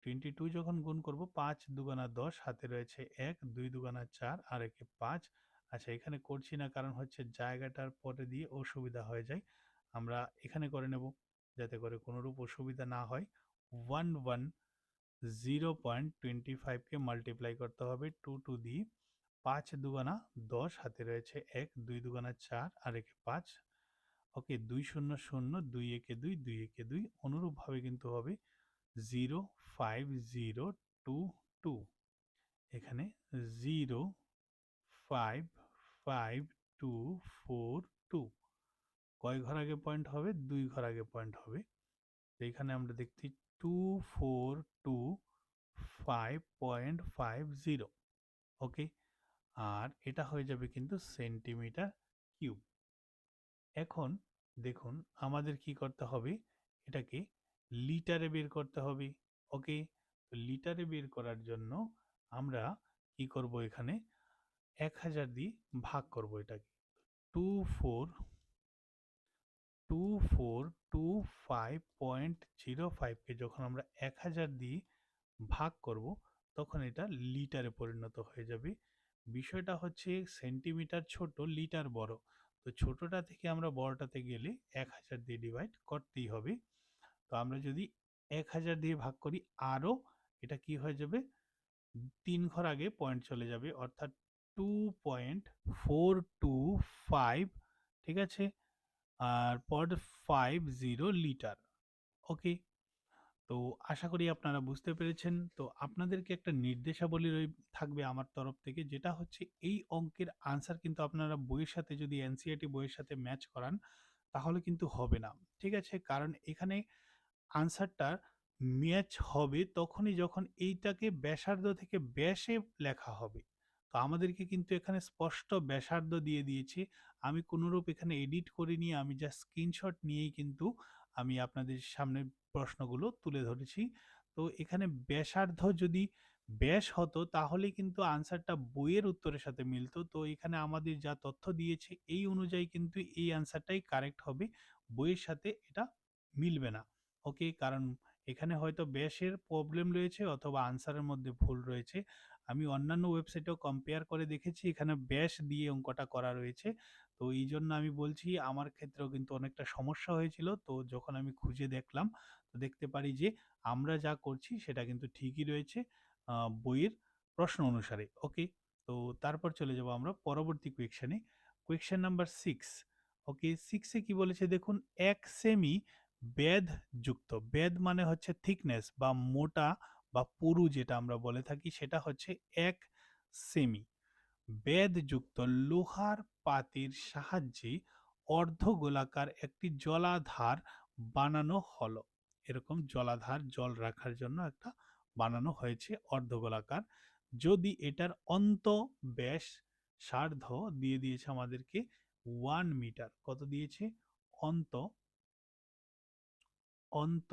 22 যখন গুণ করব, 5 দুগুণা 10, হাতে রয়েছে 1, 2 দুগুণা 4 আর একে 5। আচ্ছা, এখানে করছি না কারণ হচ্ছে জায়গাটার পরে দিয়ে অসুবিধা হয়ে যায়। আমরা এখানে করে নেব যাতে করে কোনোরূপ অসুবিধা না হয়। 110.25 কে মাল্টিপ্লাই করতে হবে 2 টু দিয়ে। 5 দুগুণা 10, হাতে রয়েছে 1, 2 দুগুণা 4 আর একে 5। ওকে, 2 0 0, 2 একে 2, 2 একে 2, অনুরূপভাবে কিন্তু হবে 05022। এখানে 05522। কয় ঘর আগে পয়েন্ট হবে? 2 ঘর আগে পয়েন্ট হবে। তো এখানে আমরা দেখছি 2425.50। ওকে, আর এটা হয়ে যাবে কিন্তু সেন্টিমিটার কিউব। এখন দেখুন আমাদের কি করতে হবে? এটাকে লিটারে বের করতে হবে। ওকে, তো লিটারে বের করার জন্য আমরা কি করব? এখানে 1000 দিয়ে ভাগ করব এটাকে। 2425.05 কে যখন আমরা 1000 দিয়ে ভাগ করব, তখন এটা লিটারে পরিণত হয়ে যাবে। বিষয়টা হচ্ছে সেন্টিমিটার ছোট, লিটার বড়। তো ছোটটা থেকে আমরা বড়টাতে গেলে 1000 দিয়ে ডিভাইড করতেই হবে। তো আমরা যদি 1000 দিয়ে ভাগ করি, আরও এটা কি হয়ে যাবে? 3 ঘর আগে পয়েন্ট চলে যাবে, অর্থাৎ 2.425, ঠিক আছে? আর 0.50 লিটার। ওকে, তো আশা করি আপনারা বুঝতে পেরেছেন। তো আপনাদেরকে একটা নির্দেশাবলী থাকবে আমার তরফ থেকে, যেটা হচ্ছে এই অঙ্কের আনসার কিন্তু আপনারা বইয়ের সাথে যদি এনসিইআরটি বইয়ের সাথে ম্যাচ করান, তাহলে কিন্তু হবে না। ঠিক আছে? কারণ এখানে আনসারটা ম্যাচ হবে তখনই যখন এইটাকে ব্যাসার্ধ থেকে ব্যাসে লেখা হবে। তো আমাদেরকে কিন্তু এখানে স্পষ্ট ব্যাসার্ধ দিয়ে দিয়েছে। আমি কোনরূপ এখানে এডিট করিনি, আমি জাস্ট স্ক্রিনশট নিয়েই কিন্তু আমি আপনাদের সামনে প্রশ্নগুলো তুলে ধরেছি। তো এখানে ব্যাসার্ধ যদি ব্যাস হতো তাহলে কিন্তু আনসারটা বইয়ের উত্তরের সাথে মিলতো। তো এখানে আমাদের যা তথ্য দিয়েছে এই অনুযায়ী কিন্তু এই আনসারটাই কারেক্ট হবে, বইয়ের সাথে এটা মিলবে না। ওকে, কারণ এখানে হয়তো ব্যাসের প্রবলেম রয়েছে অথবা আনসারের মধ্যে ভুল রয়েছে। আমি অন্যান্য ওয়েবসাইটেও কম্পেয়ার করে দেখেছি, এখানে ব্যাস দিয়ে অঙ্কটা করা রয়েছে। তো এই জন্য আমি বলছি আমার ক্ষেত্রেও কিন্তু অনেকটা সমস্যা হয়েছিল। তো যখন আমি খুঁজে দেখলাম, তো দেখতে পারি যে আমরা যা করছি সেটা কিন্তু ঠিকই রয়েছে বইয়ের প্রশ্ন অনুসারে। ওকে, তো তারপর চলে যাব আমরা পরবর্তী কোয়েকশনে। Question number 6। ওকে, 6 এ কি বলেছে দেখুন, 1 সেমি বেধ যুক্ত, বেধ মানে হচ্ছে থিকনেস বা মোটা বা পুরু, যেটা আমরা বলে থাকি সেটা হচ্ছে 1 সেমি বেধ যুক্ত লোহার পাতির সাহায্যে অর্ধগোলাকার একটি জলাধার বানানো হলো। এরকম জলাধার, জল রাখার জন্য একটা বানানো হয়েছে অর্ধগোলাকার। যদি এটার অন্ত ব্যাস সার্ধ দিয়ে দিয়েছে আমাদেরকে 1 মিটার। কত দিয়েছে? অন্ত, অন্ত,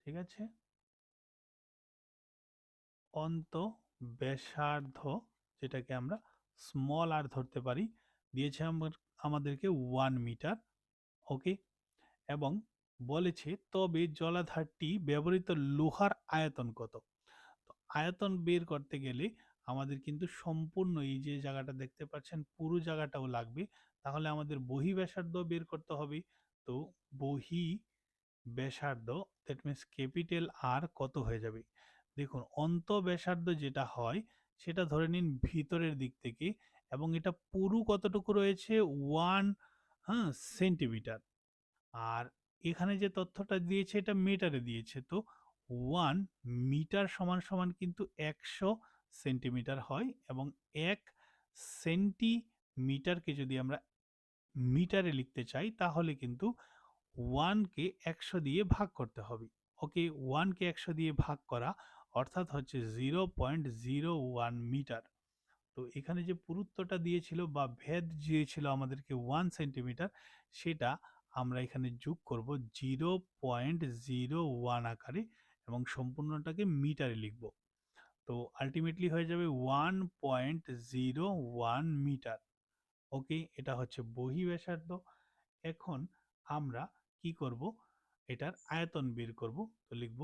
ঠিক আছে, অন্ত ব্যাসার্ধ, যেটাকে আমরা স্মল আর ধরতে পারি, দিয়েছে আমাদেরকে 1 মিটার। ওকে, এবং বলেছে তবে জলাধারটি ব্যবহৃত লোহার আয়তন কত? তো আয়তন বের করতে গেলে আমাদের কিন্তু সম্পূর্ণ এই যে জায়গাটা দেখতে পাচ্ছেন পুরো জায়গাটাও লাগবে। তাহলে আমাদের বহি ব্যাসার্ধ বের করতে হবে। তো বহি ব্যাসার্ধ, দ্যাট মিন্স ক্যাপিটাল আর কত হয়ে যাবে? দেখুন অন্ত ব্যাসার্ধ যেটা হয় সেটা ধরে নিন ভিতরের দিক থেকে, এবং এটা পুরু কতটুকু রয়েছে? 1 সেন্টিমিটার। আর এখানে যে তথ্যটা দিয়েছে এটা মিটারে দিয়েছে, তো 1 মিটার সমান সমান কিন্তু 100 সেন্টিমিটার হয়, এবং 1 সেন্টিমিটারকে যদি আমরা মিটারে লিখতে চাই তাহলে কিন্তু 1 কে 100 দিয়ে ভাগ করতে হবে। ওকে, 1 কে 100 দিয়ে ভাগ করা অর্থাৎ হচ্ছে 0.01 মিটার। তো এখানে যে পুরুত্বটা দিয়েছিল বা ভেদ দিয়েছিল আমাদেরকে 1 সেন্টিমিটার, সেটা আমরা এখানে যোগ করব 0.01 আকারে, এবং সম্পূর্ণটাকে মিটারে লিখব। তো আলটিমেটলি হয়ে যাবে 1.01 মিটার। ওকে, এটা হচ্ছে বহি ব্যাসার্ধ। এখন আমরা কি করব? এটার আয়তন বের করব। তো লিখব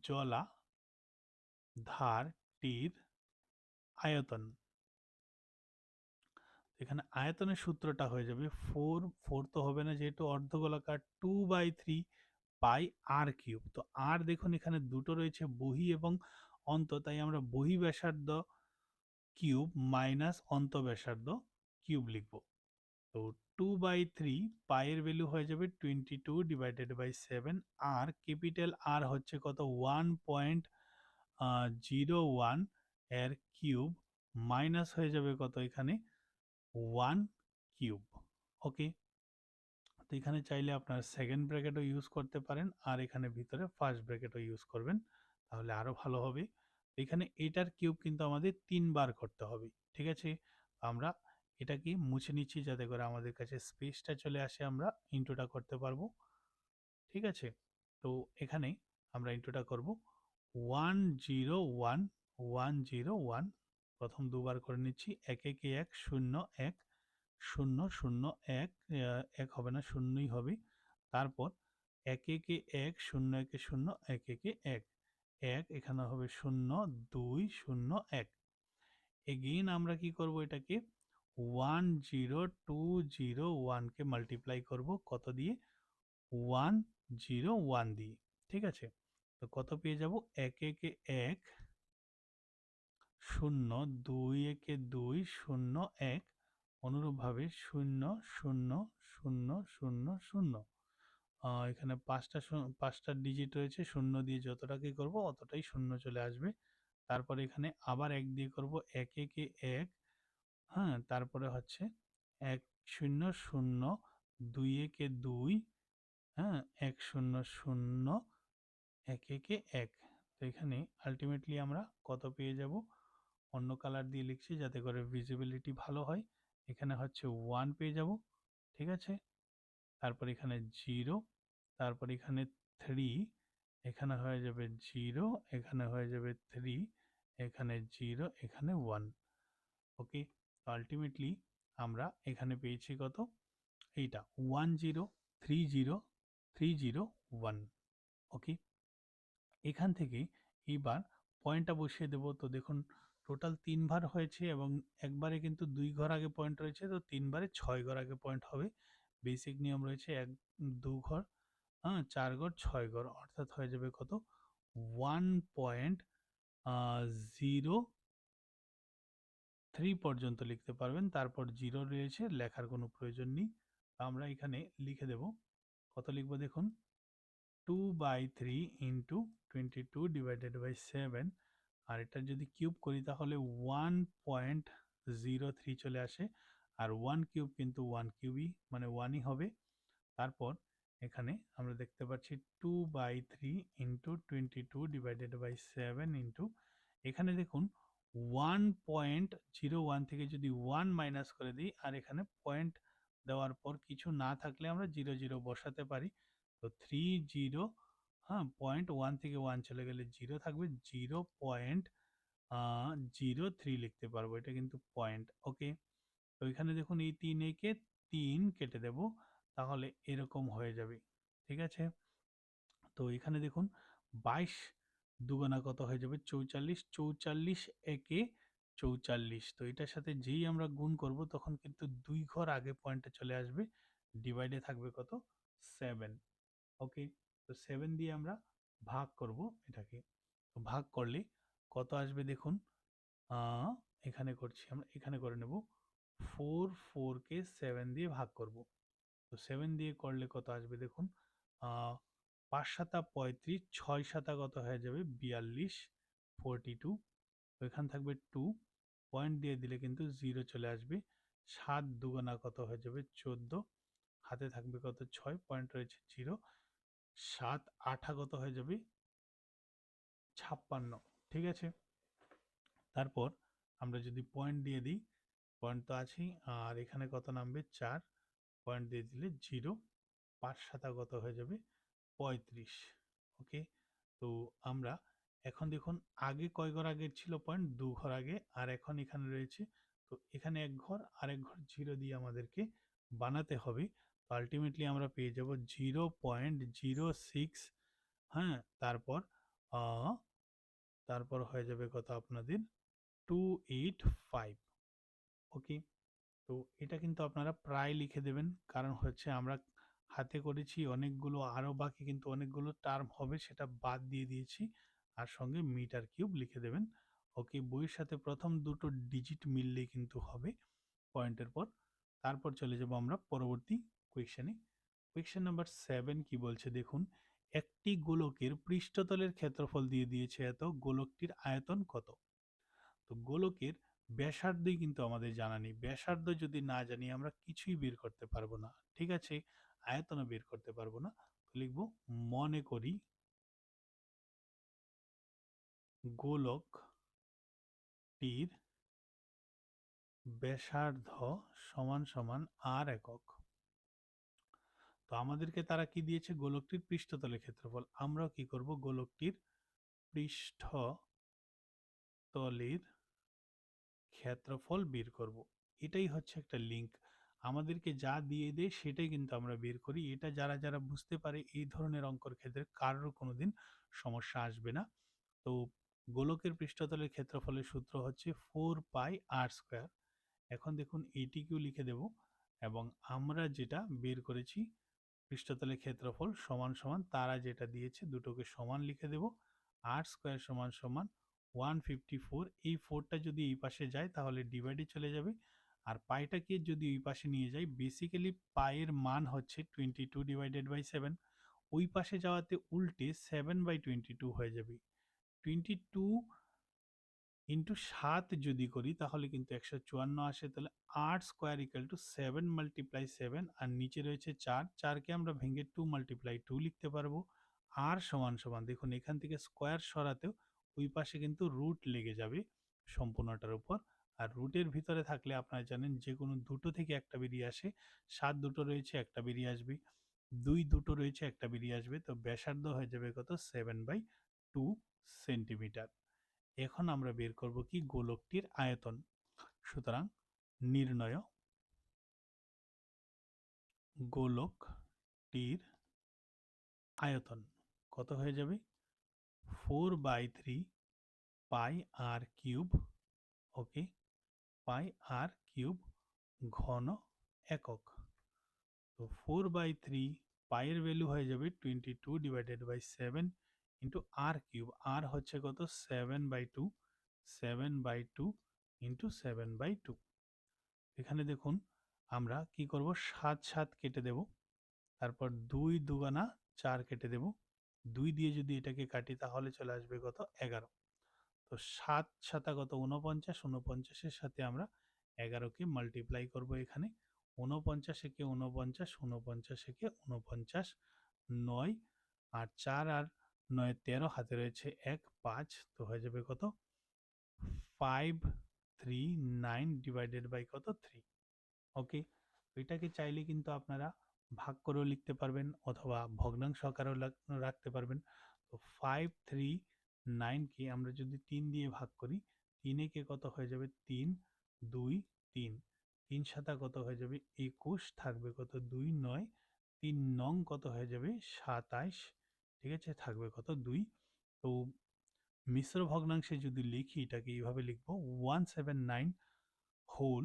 জলাধারটির আয়তন। এখানে আয়তনের সূত্রটা হয়ে যাবে 4 তো হবে না যেহেতু অর্ধগোলাকার, 2/3 পাই আর কিউব। তো আর দেখুন এখানে দুটো রয়েছে, বহি এবং অন্ত, তাই আমরা বহি ব্যাসার্ধ কিউব মাইনাস অন্ত ব্যাসার্ধ কিউব লিখব। তো 2/3 পাইয়ের ভ্যালু হয়ে যাবে 22/7, আর ক্যাপিটাল আর হচ্ছে কত? 1.01 এর কিউব মাইনাস হয়ে যাবে কত এখানে? 1 কিউব। ওকে, তো এখানে চাইলে আপনার সেকেন্ড ব্র্যাকেটও ইউজ করতে পারেন, আর এখানে ভিতরে ফার্স্ট ব্র্যাকেটও ইউজ করবেন, তাহলে আরো ভালো হবে। এখানে এটার কিউব কিন্তু আমাদের 3 বার করতে হবে। ঠিক আছে, আমরা এটাকে মুছে নিচ্ছি যাতে করে আমাদের কাছে স্পেসটা চলে আসে, আমরা ইন্টুটা করতে পারবো। ঠিক আছে, তো এখানে আমরা ইন্টুটা করব 101 101। প্রথম দুবার করে নিচ্ছি, 1 একে 1 0 1 0 0 1, 1 হবে না, শূন্যই হবে। তারপর 1 একে 1 0 একে 0 1 একে 1 1, এখানে হবে 0 2 0 1। এগেইন আমরা কি করব? এটাকে 10201 কে মাল্টিপ্লাই করব কত দিয়ে? 101 দিয়ে। ঠিক আছে, তো কত পেয়ে যাব? 1 একে 1 0 2 একে 2 0 1, অনুরূপভাবে 0 0 0 0 0। এখানে পাঁচটা ডিজিট রয়েছে, শূন্য দিয়ে যতটাকে করব অতটাই শূন্য চলে আসবে। তারপরে এখানে আবার 1 দিয়ে করব, 1 একে 1, তারপরে হচ্ছে 1 0 0 2 একে 2, 1 0 0 1 একে 1। তো এখানে আলটিমেটলি আমরা কত পেয়ে যাব? অন্য কালার দিয়ে লিখছি যাতে করে ভিজিবিলিটি ভালো হয়। এখানে হচ্ছে 1 পেয়ে যাব। ঠিক আছে, তারপর এখানে 0, তারপর এখানে 3, এখানে হয়ে যাবে 0, এখানে হয়ে যাবে 3, এখানে 0, এখানে 1। ওকে, তো আলটিমেটলি আমরা এখানে পেয়েছি কত? এইটা 10303031। ওকে, এখান থেকে এইবার পয়েন্টটা বসিয়ে দেব। তো দেখুন টোটাল 3 বার হয়েছে, এবং একবারে কিন্তু 2 ঘর আগে পয়েন্ট রয়েছে, তো 3 বারে 6 ঘর আগে পয়েন্ট হবে। বেসিক নিয়ম রয়েছে 1 2 ঘর, 4 ঘর 6 ঘর, অর্থাৎ হয়ে যাবে কত? 1.03 পর্যন্ত লিখতে পারবেন, তারপর জিরো রয়েছে, লেখার কোনো প্রয়োজন নেই। আমরা এখানে লিখে দেব। কত লিখবো দেখুন? 2/3 ইন্টু 22/7, আর এটা যদি কিউব করি তাহলে 1.03 চলে আসে, আর 1 কিউব কিন্তু 1 কিউবই মানে 1ই হবে। তারপর এখানে আমরা দেখতে পাচ্ছি 2/3 ইন্টু 22/7 ইন্টু, এখানে দেখুন 1.01 থেকে যদি 1 মাইনাস করে দিই, আর এখানে পয়েন্ট দেওয়ার পর কিছু না থাকলে আমরা 0 0 বসাতে পারি। তো 30, 0.1 থেকে 1 চলে গেলে 0 থাকবে, 0.03 লিখতে পারবো, এটা কিন্তু পয়েন্ট। ওকে, তো এখানে দেখুন এই 3 একে 3 কেটে দেব, তাহলে এরকম হয়ে যাবে। ঠিক আছে, তো এখানে দেখুন 22 দুগুণা কত হয়ে যাবে? 44, 44 একে 44। তো এটার সাথে যেই আমরা গুণ করব তখন কিন্তু 2 ঘর আগে পয়েন্টে চলে আসবে। ডিভাইডে থাকবে কত? 7। ওকে, তো 7 দিয়ে আমরা ভাগ করব এটাকে। তো ভাগ করলে কত আসবে দেখুন। আহ, এখানে করছি আমরা, এখানে করে নেব। 4 কে 7 দিয়ে ভাগ করব। তো 7 দিয়ে করলে কত আসবে দেখুন। 5 সাতা 35, 6 সাতা কত হয়ে যাবে 42, 42। তো এখানে থাকবে 2, পয়েন্ট দিয়ে দিলে কিন্তু 0 চলে আসবে। 7 দুগুণা কত হয়ে যাবে 14, হাতে থাকবে কত 6, পয়েন্ট রয়েছে 0। 7 8 কত হয়ে যাবে 56। ঠিক আছে, তারপর আমরা যদি পয়েন্ট দিয়ে দিই, পয়েন্ট তো আছেই, আর এখানে কত নামবে 4, পয়েন্ট দিয়ে দিলে 0। 5 সাতা কত হয়ে যাবে 35। ওকে, তো আমরা এখন দেখুন আগে কয় ঘর আগে ছিল পয়েন্ট, 2 ঘর আগে, আর এখন এখানে রয়েছে। তো এখানে এক ঘর আর এক ঘর 0 দিয়ে আমাদেরকে বানাতে হবে। তো আলটিমেটলি আমরা পেয়ে যাব 0.06। হ্যাঁ, তারপর আহ, তারপর হয়ে যাবে কত আপনাদের 285। ওকে, তো এটা কিন্তু আপনারা প্রায় লিখে দেবেন, কারণ হচ্ছে আমরা হাতে করেছি অনেকগুলো, আরও বাকি কিন্তু অনেকগুলো টার্ম হবে, সেটা বাদ দিয়ে দিয়েছি। আর সঙ্গে মিটার কিউব লিখে দেবেন। ওকে, বইয়ের সাথে প্রথম দুটো ডিজিট মিললেই কিন্তু হবে পয়েন্টের পর। তারপর চলে যাব আমরা পরবর্তী কোয়েশ্চেনে। কোয়েশ্চেন নাম্বার 7 কি বলছে দেখুন। একটি গোলকের পৃষ্ঠতলের ক্ষেত্রফল দিয়ে দিয়েছে এত, গোলকটির আয়তন কত? তো গোলকের ব্যাসার্ধই কিন্তু আমাদের জানা নেই। ব্যাসার্ধ যদি না জানি আমরা কিছুই বের করতে পারবো না। ঠিক আছে, আয়তনও বের করতে পারবো না। তো লিখবো মনে করি গোলকটির ব্যাসার্ধ সমান সমান r একক। তো আমাদেরকে তারা কি দিয়েছে? গোলকটির পৃষ্ঠতলের ক্ষেত্রফল। আমরাও কি করব? গোলকটির পৃষ্ঠতলের ক্ষেত্রফল বের করব। এটাই হচ্ছে একটা লিঙ্ক। আমাদেরকে যা দিয়ে দেয় সেটাই কিন্তু আমরা বের করি। এটা যারা যারা বুঝতে পারে এই ধরনের অঙ্কর ক্ষেত্রে কারোর কোনোদিন সমস্যা আসবে না। তো গোলকের পৃষ্ঠতলের ক্ষেত্রফলের সূত্র হচ্ছে 4πr²। এখন দেখুন এইটিকেও লিখে দেব, এবং আমরা যেটা বের করেছি পৃষ্ঠতলের ক্ষেত্রফল সমান সমান তারা যেটা দিয়েছে দুটোকে সমান লিখে দেব। r² সমান সমান 154। এই 4টা যদি এই পাশে যায় তাহলে ডিভাইডে চলে যাবে, আর পাইটাকে যদি ওই পাশে নিয়ে যাই, বেসিক্যালি পায়ের মান হচ্ছে 22/7। ওই পাশে যাওয়াতে উল্টে 7/22 হয়ে যাবে। 22 ইন্টু 7 যদি করি তাহলে কিন্তু 154 আসে। তাহলে r² = 7 × 7, আর নিচে রয়েছে 4, 4কে আমরা ভেঙে 2 × 2 লিখতে পারবো। আর সমান সমান দেখুন এখান থেকে স্কোয়ার সরাতেও ওই পাশে কিন্তু রুট লেগে যাবে সম্পূর্ণটার উপর। আর রুটের ভিতরে থাকলে আপনারা জানেন যে কোনো দুটো থেকে একটা বেরিয়ে আসে। 7 দুটো রয়েছে, একটা বেরিয়ে আসবে। 2 দুটো রয়েছে, একটা বেরিয়ে আসবে। তো ব্যাসার্ধ হয়ে যাবে কত? 7/2 সেন্টিমিটার। এখন আমরা বের করব কি? গোলকটির আয়তন। সুতরাং নির্ণয় গোলকটির আয়তন কত হয়ে যাবে? 4/3 পাই আর কিউব। ওকে, পাই আর কিউব ঘন একক। তো 4/3 পাইয়ের ভ্যালু হয়ে যাবে 22/7 ইন্টু আর কিউব। আর হচ্ছে কত? 7/2, 7/2 ইন্টু 7/2। এখানে দেখুন আমরা কি করব? 7 7 কেটে দেব, তারপর 2 দুগুণা 4 কেটে দেব। 2 দিয়ে যদি এটাকে কাটি তাহলে চলে আসবে কত? 11। তো 7 7 কত? 49। 49-এর সাথে আমরা 11কে মাল্টিপ্লাই করব এখানে। 49 একে 49, 49 একে 49, 9 আর 4 আর 9 13, হাতে রয়েছে 1 5। তো হয়ে যাবে কত? 539 ডিভাইডেড বাই কত? 3। ওকে, এটাকে চাইলে কিন্তু আপনারা ভাগ করেও লিখতে পারবেন অথবা ভগ্নাংশ আকারেও রাখতে পারবেন। তো 539 কে আমরা যদি 3 দিয়ে ভাগ করি, 3 কে কত হয়ে যাবে? 3 2 3, 3 সাতা কত হয়ে যাবে? 21, থাকবে কত? 2 9, 3 নং কত হয়ে যাবে? 27। ঠিক আছে, থাকবে কত? 2। তো মিশ্র ভগ্নাংশে যদি লিখি এটাকে এইভাবে লিখবো 179 হোল,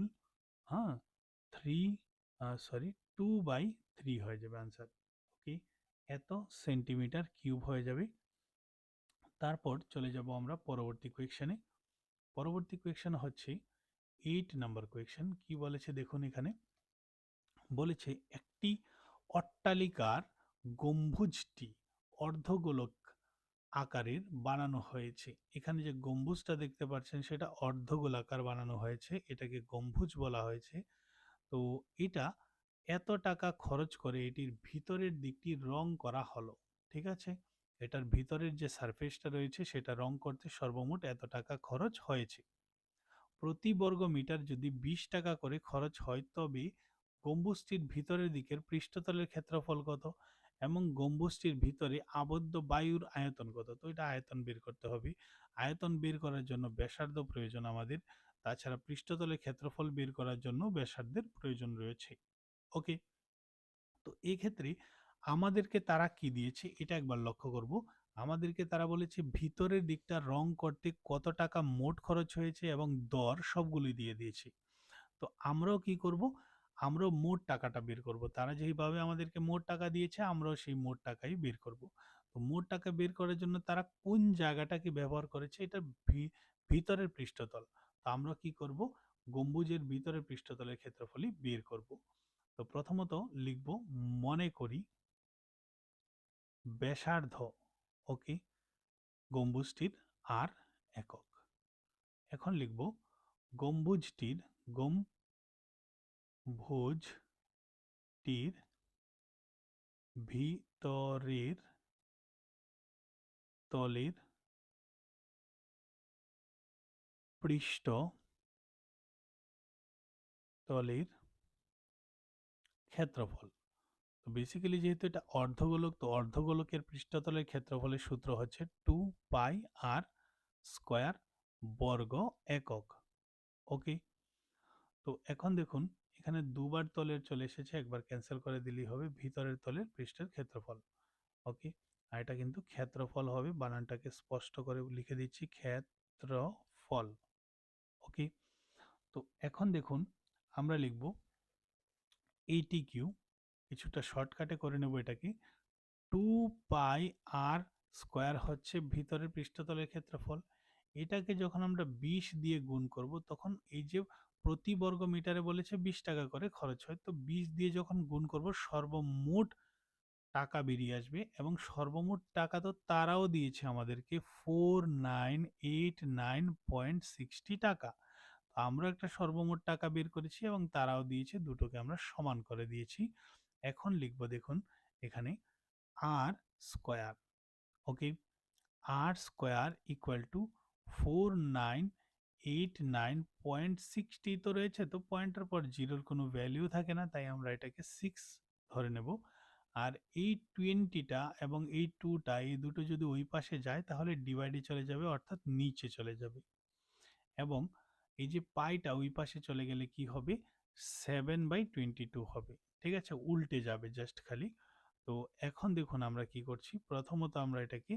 হ্যাঁ, 2/3 হয়ে যাবে আনসার। ওকে, এত সেন্টিমিটার কিউব হয়ে যাবে। তারপর চলে যাব আমরা পরবর্তী কোয়েকশনে। পরবর্তী কোয়েকশন হচ্ছে 8 নাম্বার কোয়েকশন। কি বলেছে দেখুন, এখানে বলেছে একটি অট্টালিকার গম্বুজটি অর্ধগোলক আকারের বানানো হয়েছে। এখানে যে গম্বুজটা দেখতে পাচ্ছেন সেটা অর্ধগোলাকার বানানো হয়েছে, এটাকে গম্বুজ বলা হয়েছে। তো এটা এত টাকা খরচ করে এটির ভিতরের দিকটি রং করা হলো। ঠিক আছে, এটার ভিতরের যে সারফেসটা রয়েছে সেটা রং করতে সর্বমোট এত টাকা খরচ হয়েছে। প্রতি বর্গ মিটার যদি 20 টাকা করে খরচ হয় তবে গম্বুজটির ভিতরের দিকের পৃষ্ঠতলের ক্ষেত্রফল কত এবং গম্বুজটির ভিতরে আবদ্ধ বায়ুর আয়তন কত। তো এটা আয়তন বের করতে হবে। আয়তন বের করার জন্য ব্যাসার্ধ প্রয়োজন আমাদের, তাছাড়া পৃষ্ঠতলের ক্ষেত্রফল বের করার জন্য ব্যাসার্ধের প্রয়োজন রয়েছে। ওকে, তো এই ক্ষেত্রে আমাদেরকে তারা কি দিয়েছে এটা একবার লক্ষ্য করব। আমাদেরকে তারা বলেছে ভিতরের দিকটা রং করতে কত টাকা মোট খরচ হয়েছে এবং দর সবগুলি দিয়ে দিয়েছে। তো আমরাও কি করব, আমরাও মোট টাকাটা বের করব। তারা যেইভাবে আমাদেরকে মোট টাকা দিয়েছে আমরাও সেই মোট টাকাই বের করব। তো মোট টাকা বের করার জন্য তারা কোন জায়গাটাকে ব্যবহার করেছে, এটা ভিতরের পৃষ্ঠতল। তো আমরা কি করব, গম্বুজের ভিতরের পৃষ্ঠতলের ক্ষেত্রফলই বের করব। তো প্রথমত লিখব মনে করি ব্যাসার্ধ, ওকে, গম্বুজটির আর একক। এখন লিখব গম্বুজটির ভিতরের তলের পৃষ্ঠ তলের ক্ষেত্রফল। তো বেসিক্যালি যেহেতু এটা অর্ধগোলক, তো অর্ধগোলকের পৃষ্ঠতলের ক্ষেত্রফলের সূত্র হচ্ছে 2πr² বর্গ একক। ওকে, তো এখন দেখুন এখানে দুবার তলের চলে এসেছে, একবার ক্যান্সেল করে দিলেই হবে ভিতরের তলের পৃষ্ঠের ক্ষেত্রফল। ওকে, আর এটা কিন্তু ক্ষেত্রফল হবে, বানানটাকে স্পষ্ট করে লিখে দিচ্ছি ক্ষেত্রফল। ওকে, তো এখন দেখুন আমরা লিখব এইটি কিউ, কিছুটা শর্টকাটে করে নেব এটাকে। 2πr² হচ্ছে ভিতরের পৃষ্ঠতলের ক্ষেত্রফল। এটাকে যখন আমরা 20 দিয়ে গুণ করব তখন এই যে প্রতি বর্গ মিটারে বলেছে 20 টাকা করে খরচ হয়, তো 20 দিয়ে যখন গুণ করব সর্বমোট টাকা বেরিয়ে আসবে এবং সর্বমোট টাকা তো তারাও দিয়েছে আমাদেরকে 4989.60 টাকা। তো আমরা একটা সর্বমোট টাকা বের করেছি এবং তারাও দিয়েছে, দুটোকে আমরা সমান করে দিয়েছি। এখন লিখব দেখুন এখানে r square. Okay, r square equal to 4989.60 তো রয়েছে, তো পয়েন্টের পর জিরোর কোনো ভ্যালিউ থাকে না, তাই আমরা এটাকে 6 ধরে নেব। আর এই 20টা এবং এই 2টা, এই দুটো যদি ওই পাশে যায় তাহলে ডিভাইডে চলে যাবে, অর্থাৎ নিচে চলে যাবে। এবং এই যে পাইটা ওই পাশে চলে গেলে কি হবে, 7/22 হবে। ঠিক আছে, উল্টে যাবে জাস্ট খালি। তো এখন দেখুন আমরা কি করছি, প্রথমত আমরা এটাকে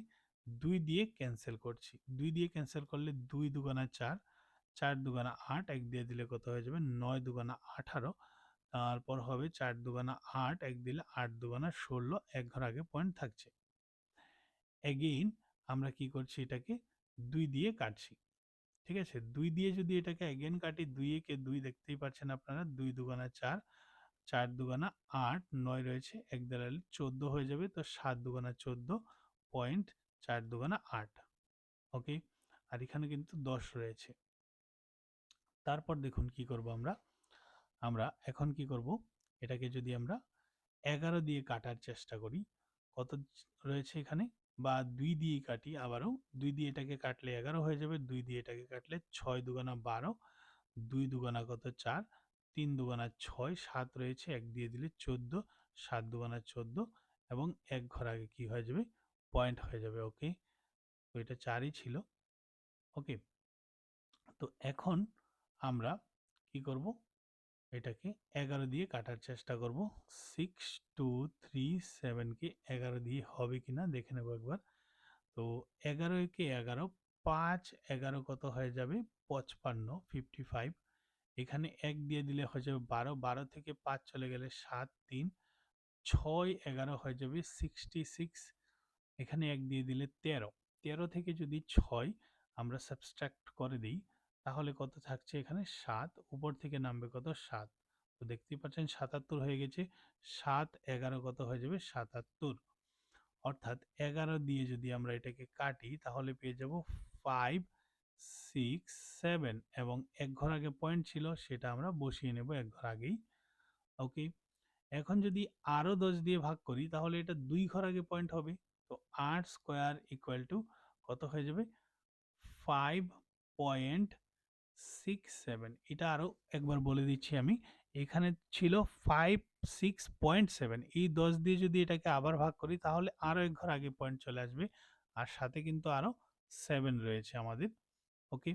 2 দিয়ে ক্যান্সেল করছি। 2 দিয়ে ক্যান্সেল করলে 2 দুগুণা 4, 4 দুগুণা 8, এক দিয়ে দিলে কত হয়ে যাবে, 9 দুগুণা 18, তারপর হবে 4 দুগুণা 8, এক দিলে 8 দুগুণা 16, এক ঘর আগে পয়েন্ট থাকছে। এগেইন আমরা কি করছি, এটাকে 2 দিয়ে কাটছি। ঠিক আছে, 2 দিয়ে যদি এটাকে এগেইন কাটি, 2 একে 2 দেখতেই পাচ্ছেন আপনারা, 2 দুগুণা 4, 4 দুগুণা 8, 9 রয়েছে, এক দাঁড়ালে 14 হয়ে যাবে, তো 7 দুগুণা 14, পয়েন্ট 4 দুগুণা 8। ওকে, আর এখানে কিন্তু 10 রয়েছে। তারপর দেখুন কি করব আমরা, আমরা এখন কি করব, এটাকে যদি আমরা 11 দিয়ে কাটার চেষ্টা করি, কত রয়েছে এখানে, বা 2 দিয়ে কাটি, আবারও 2 দিয়ে এটাকে কাটলে 11 হয়ে যাবে, 2 দিয়ে এটাকে কাটলে 6 দুগুণা 12, 2 দুগুণা কত 4, 3 দুগুণা 6, 7 রয়েছে, এক দিয়ে দিলে 14, 7 দুগুণা 14, এবং এক ঘর আগে কি হয়ে যাবে, পয়েন্ট হয়ে যাবে। ওকে, তো এটা 4ই ছিল। ওকে, তো এখন আমরা কি করব, এটাকে 11 দিয়ে কাটার চেষ্টা করব। 6237 কে 11 দিয়ে হবে কিনা দেখে নেব একবার। তো 11 একে 11, 5 11 কত হয়ে যাবে 55 55। এখানে ১ দিয়ে দিলে হয়ে যাবে ১২ ১২ থেকে ৫ চলে গেলে ৭ ৩ ৬ 11 হয়ে যাবে 66। এখানে ১ দিয়ে দিলে ১৩ ১৩ থেকে যদি ৬ আমরা সাবট্রাক্ট করে দিই তাহলে কত থাকছে এখানে ৭, উপর থেকে নামবে কত ৭। তো দেখতেই পাচ্ছেন ৭৭ হয়ে গেছে। ৭ 11 কত হয়ে যাবে ৭৭। অর্থাৎ 11 দিয়ে যদি আমরা এটাকে কাটি তাহলে পেয়ে যাব 5 6 7 এবং এক ঘর আগে পয়েন্ট ছিল সেটা আমরা বসিয়ে নেব এক ঘর আগেই। ওকে, এখন যদি আরো 10 দিয়ে ভাগ করি তাহলে এটা 2 ঘর আগে পয়েন্ট হবে। তো 8 স্কয়ার ইকুয়াল টু কত হয়ে যাবে 5.67। এটা আরো একবার বলে দিচ্ছি আমি। এখানে ছিল 56.7, এই 10 দিয়ে যদি এটাকে আবার ভাগ করি তাহলে আরো এক ঘর আগে পয়েন্ট চলে আসবে আর সাথে কিন্তু আরো 7 রয়েছে আমাদের। ওকে,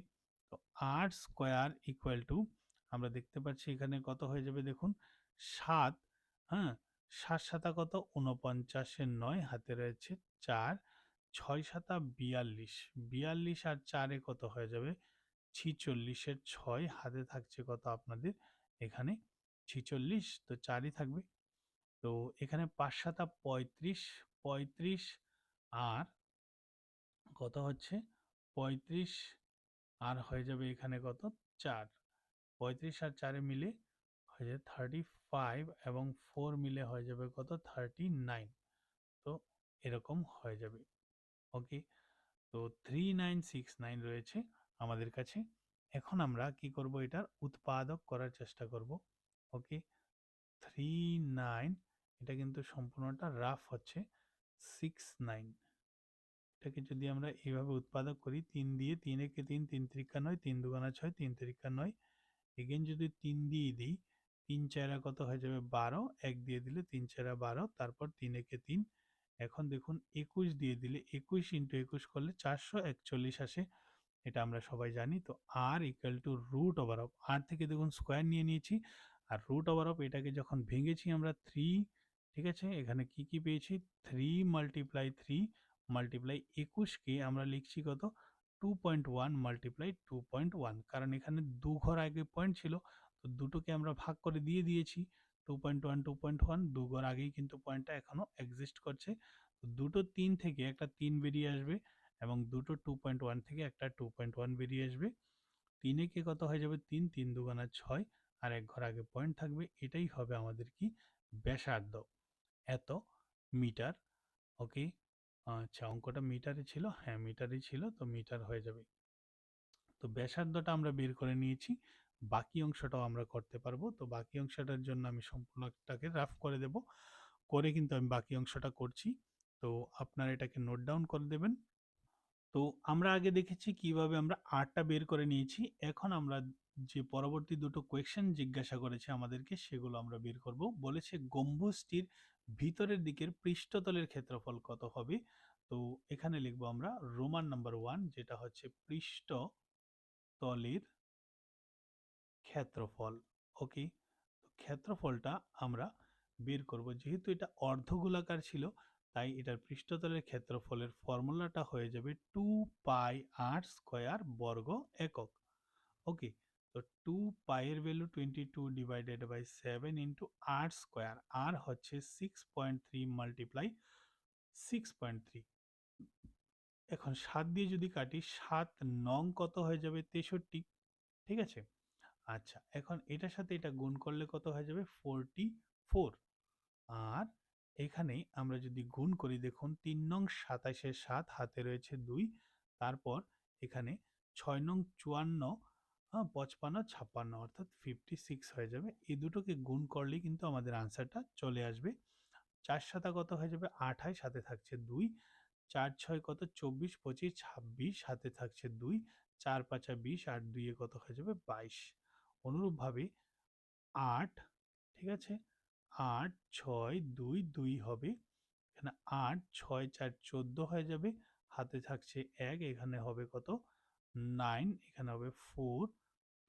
তো 8 স্কয়ার ইকুয়াল টু আমরা দেখতে পাচ্ছি এখানে কত হয়ে যাবে দেখুন 7। হ্যাঁ, 7 সাতা কত 49 এর 9 হাতে রয়েছে 4, 6 সাতা 42, 42 আর 4 এ কত হয়ে যাবে 46 এর 6 হাতে থাকছে কত আপনাদের এখানে 46, তো 4ই থাকবে। তো এখানে 5 সাতা 35, 35 আর কত হচ্ছে 35 আর হয়ে যাবে এখানে কত 4, 35 আর 4 এ মিলে হয়ে যাবে 35 এবং 4 মিলে হয়ে যাবে কত 39। তো এরকম হয়ে যাবে। ওকে, তো 3969 রয়েছে আমাদের কাছে। এখন আমরা কি করব এটার উৎপাদক করার চেষ্টা করব। ওকে, 39, এটা কিন্তু সম্পূর্ণটা রাফ হচ্ছে 69। এটাকে যদি আমরা এইভাবে উৎপাদক করি 3 দিয়ে 3 একে 3 3 তিরিকা 9 3 দুগুণা 6 3 তিরিকা 9, এগেইন যদি 3 দিয়ে দিই 3 চারা কত হয়ে যাবে 12, 1 দিয়ে দিলে 3 চারা 12, তারপর 3 একে 3। এখন দেখুন 21 দিয়ে দিলে 21 ইন্টু 21 করলে 441 আসে, এটা আমরা সবাই জানি। তো r equal to root over of, r থেকে দেখুন স্কোয়ার নিয়ে নিয়েছি আর রুট ওভার অফ এটাকে যখন ভেঙেছি আমরা 3, ঠিক আছে, এখানে কি কি পেয়েছি 3 মাল্টিপ্লাই 3 মাল্টিপ্লাই 21 কে আমরা লিখছি কত 2.1 মাল্টিপ্লাই 2.1, কারণ এখানে দু ঘর আগে পয়েন্ট ছিল তো দুটোকে আমরা ভাগ করে দিয়ে দিয়েছি 2.1 2.1, দু ঘর আগেই কিন্তু পয়েন্টটা এখনো এক্সিস্ট করছে। তো দুটো 3 থেকে একটা 3 বেরিয়ে আসবে এবং দুটো 2.1 থেকে একটা 2.1 বেরিয়ে আসবে। 3 এ কে কত হয়ে যাবে 3 3 দুগুণা 6 আর এক ঘর আগে পয়েন্ট থাকবে, এটাই হবে আমাদের কি ব্যাসার্ধ এত মিটার। ওকে, আচ্ছা অঙ্কটা মিটারে ছিল, হ্যাঁ মিটারে ছিল, তো মিটার হয়ে যাবে। তো ব্যাসার্ধটা আমরা বের করে নিয়েছি, বাকি অংশটাও আমরা করতে পারবো। তো বাকি অংশটার জন্য আমি সম্পূর্ণটাকে রাফ করে দেব, করে কিন্তু আমি বাকি অংশটা করছি। তো আপনারা এটাকে নোট ডাউন করে দেবেন। তো আমরা আগে দেখেছি কিভাবে আমরা আরটা বের করে নিয়েছি, এখন আমরা যে পরবর্তী দুটো কোয়েশ্চেন জিজ্ঞাসা করেছে আমাদেরকে সেগুলো আমরা বের করব। বলেছে গম্বুজটির ভিতরের দিকের পৃষ্ঠতলের ক্ষেত্রফল কত হবে। তো এখানে লিখবো আমরা রোমান নাম্বার 1, যেটা হচ্ছে পৃষ্ঠতলের ক্ষেত্রফল। ওকে, তো ক্ষেত্রফলটা আমরা বের করব, যেহেতু এটা অর্ধগোলাকার ছিল তাই এটার পৃষ্ঠতলের ক্ষেত্রফলের ফর্মুলাটা হয়ে যাবে 2 পাই আর স্কয়ার বর্গ একক। ওকে, তো 2 পাই এর value 22 divided by 7 into r square, r হচ্ছে 6.3 মাল্টিপ্লাই 6.3। এখন 7 দিয়ে যদি কাটি 7 নং কত হয়ে যাবে 63, ঠিক আছে। আচ্ছা, এখন এটার সাথে এটা গুণ করলে কত হয়ে যাবে 44। আর এখানে আমরা যদি গুণ করি দেখুন 3 নং 27 এর 7 হাতে রয়েছে 2, তারপর এখানে 6 নং 54, 55 56 অর্থাৎ 56 হয়ে যাবে। এই দুটোকে গুণ করলেই কিন্তু আমাদের আনসারটা চলে আসবে। 4 সাতা কত হয়ে যাবে 28, সাথে থাকছে 2, 4 6 কত 24 25 26, হাতে থাকছে 2, 4 5 20 আর 2 এ কত হয়ে যাবে 22। অনুরূপভাবে 8, ঠিক আছে, 8 6 2 2 হবে, এখানে 8 6 4 14 হয়ে যাবে, হাতে থাকছে 1, এখানে হবে কত 9, এখানে হবে 4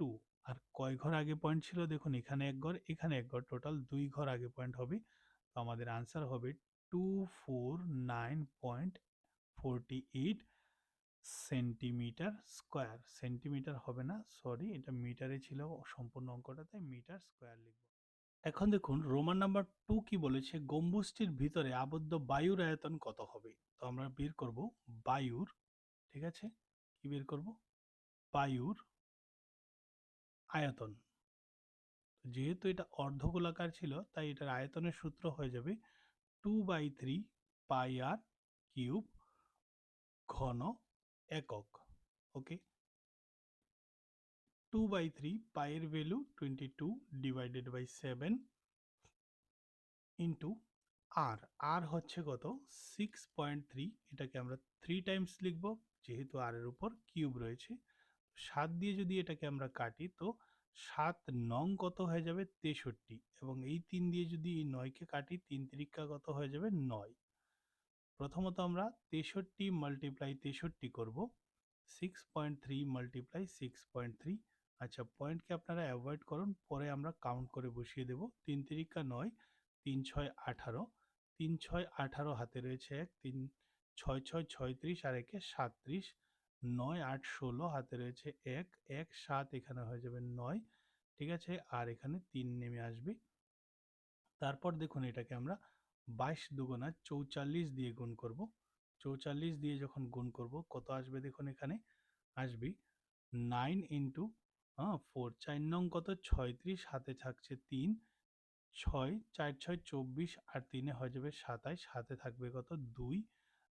2। আর কয় ঘর আগে পয়েন্ট ছিল দেখুন এখানে এক ঘর এখানে এক ঘর, টোটাল 2 ঘর আগে পয়েন্ট হবে। তো আমাদের আনসার হবে 249.48 সেন্টিমিটার স্কোয়ার। সেন্টিমিটার হবে না, সরি, এটা মিটারে ছিল সম্পূর্ণ অঙ্কটা, তাই মিটার স্কোয়ার লিখব। এখন দেখুন রোমান নাম্বার 2 কি বলেছে, গম্বুজটির ভিতরে আবদ্ধ বায়ুর আয়তন কত হবে। তো আমরা বের করব বায়ুর, ঠিক আছে, কি বের করব, বায়ুর আয়তন। যেহেতু এটা অর্ধগোলাকার ছিল তাই এটার আয়তনের সূত্র হয়ে যাবে 2/3 পাই আর কিউব ঘন একক। ওকে, 2/3 পাইয়ের ভ্যালু 22 ডিভাইডেড বাই 7 ইন্টু আর, আর হচ্ছে কত 6.3, এটাকে আমরা 3 টাইমস লিখব যেহেতু আর এর উপর কিউব রয়েছে। 7 দিয়ে যদি এটাকে আমরা কাটি তো 7 নং কত হয়ে যাবে 63, এবং এই 3 দিয়ে যদি এই 9কে কাটি 3 তিরিকা কত হয়ে যাবে 9। প্রথমত আমরা 63 মাল্টিপ্লাই 63 করব, 6.3 মাল্টিপ্লাই 6.3। আচ্ছা, পয়েন্টকে আপনারা অ্যাভয়েড করুন, পরে আমরা কাউন্ট করে বসিয়ে দেব। 3 তিরিকা 9, 3 6 18, 3 6 18 হাতে রয়েছে 1, 3 6 6 36 আর একে 37, 9 8 16 হাতে রয়েছে 1, 1 7 এখানে হয়ে যাবে 9, ঠিক আছে, আর এখানে 3 নেমে আসবে। তারপর দেখুন এটাকে আমরা 22 দুগুণা 44 দিয়ে গুণ করব। 44 দিয়ে যখন গুণ করব কত আসবে দেখুন, এখানে আসবে 9 ইন্টু 4, 4 নং কত 36, হাতে থাকছে 3, 6 4 6 24 আর 3 হয়ে যাবে 27, হাতে থাকবে কত 2।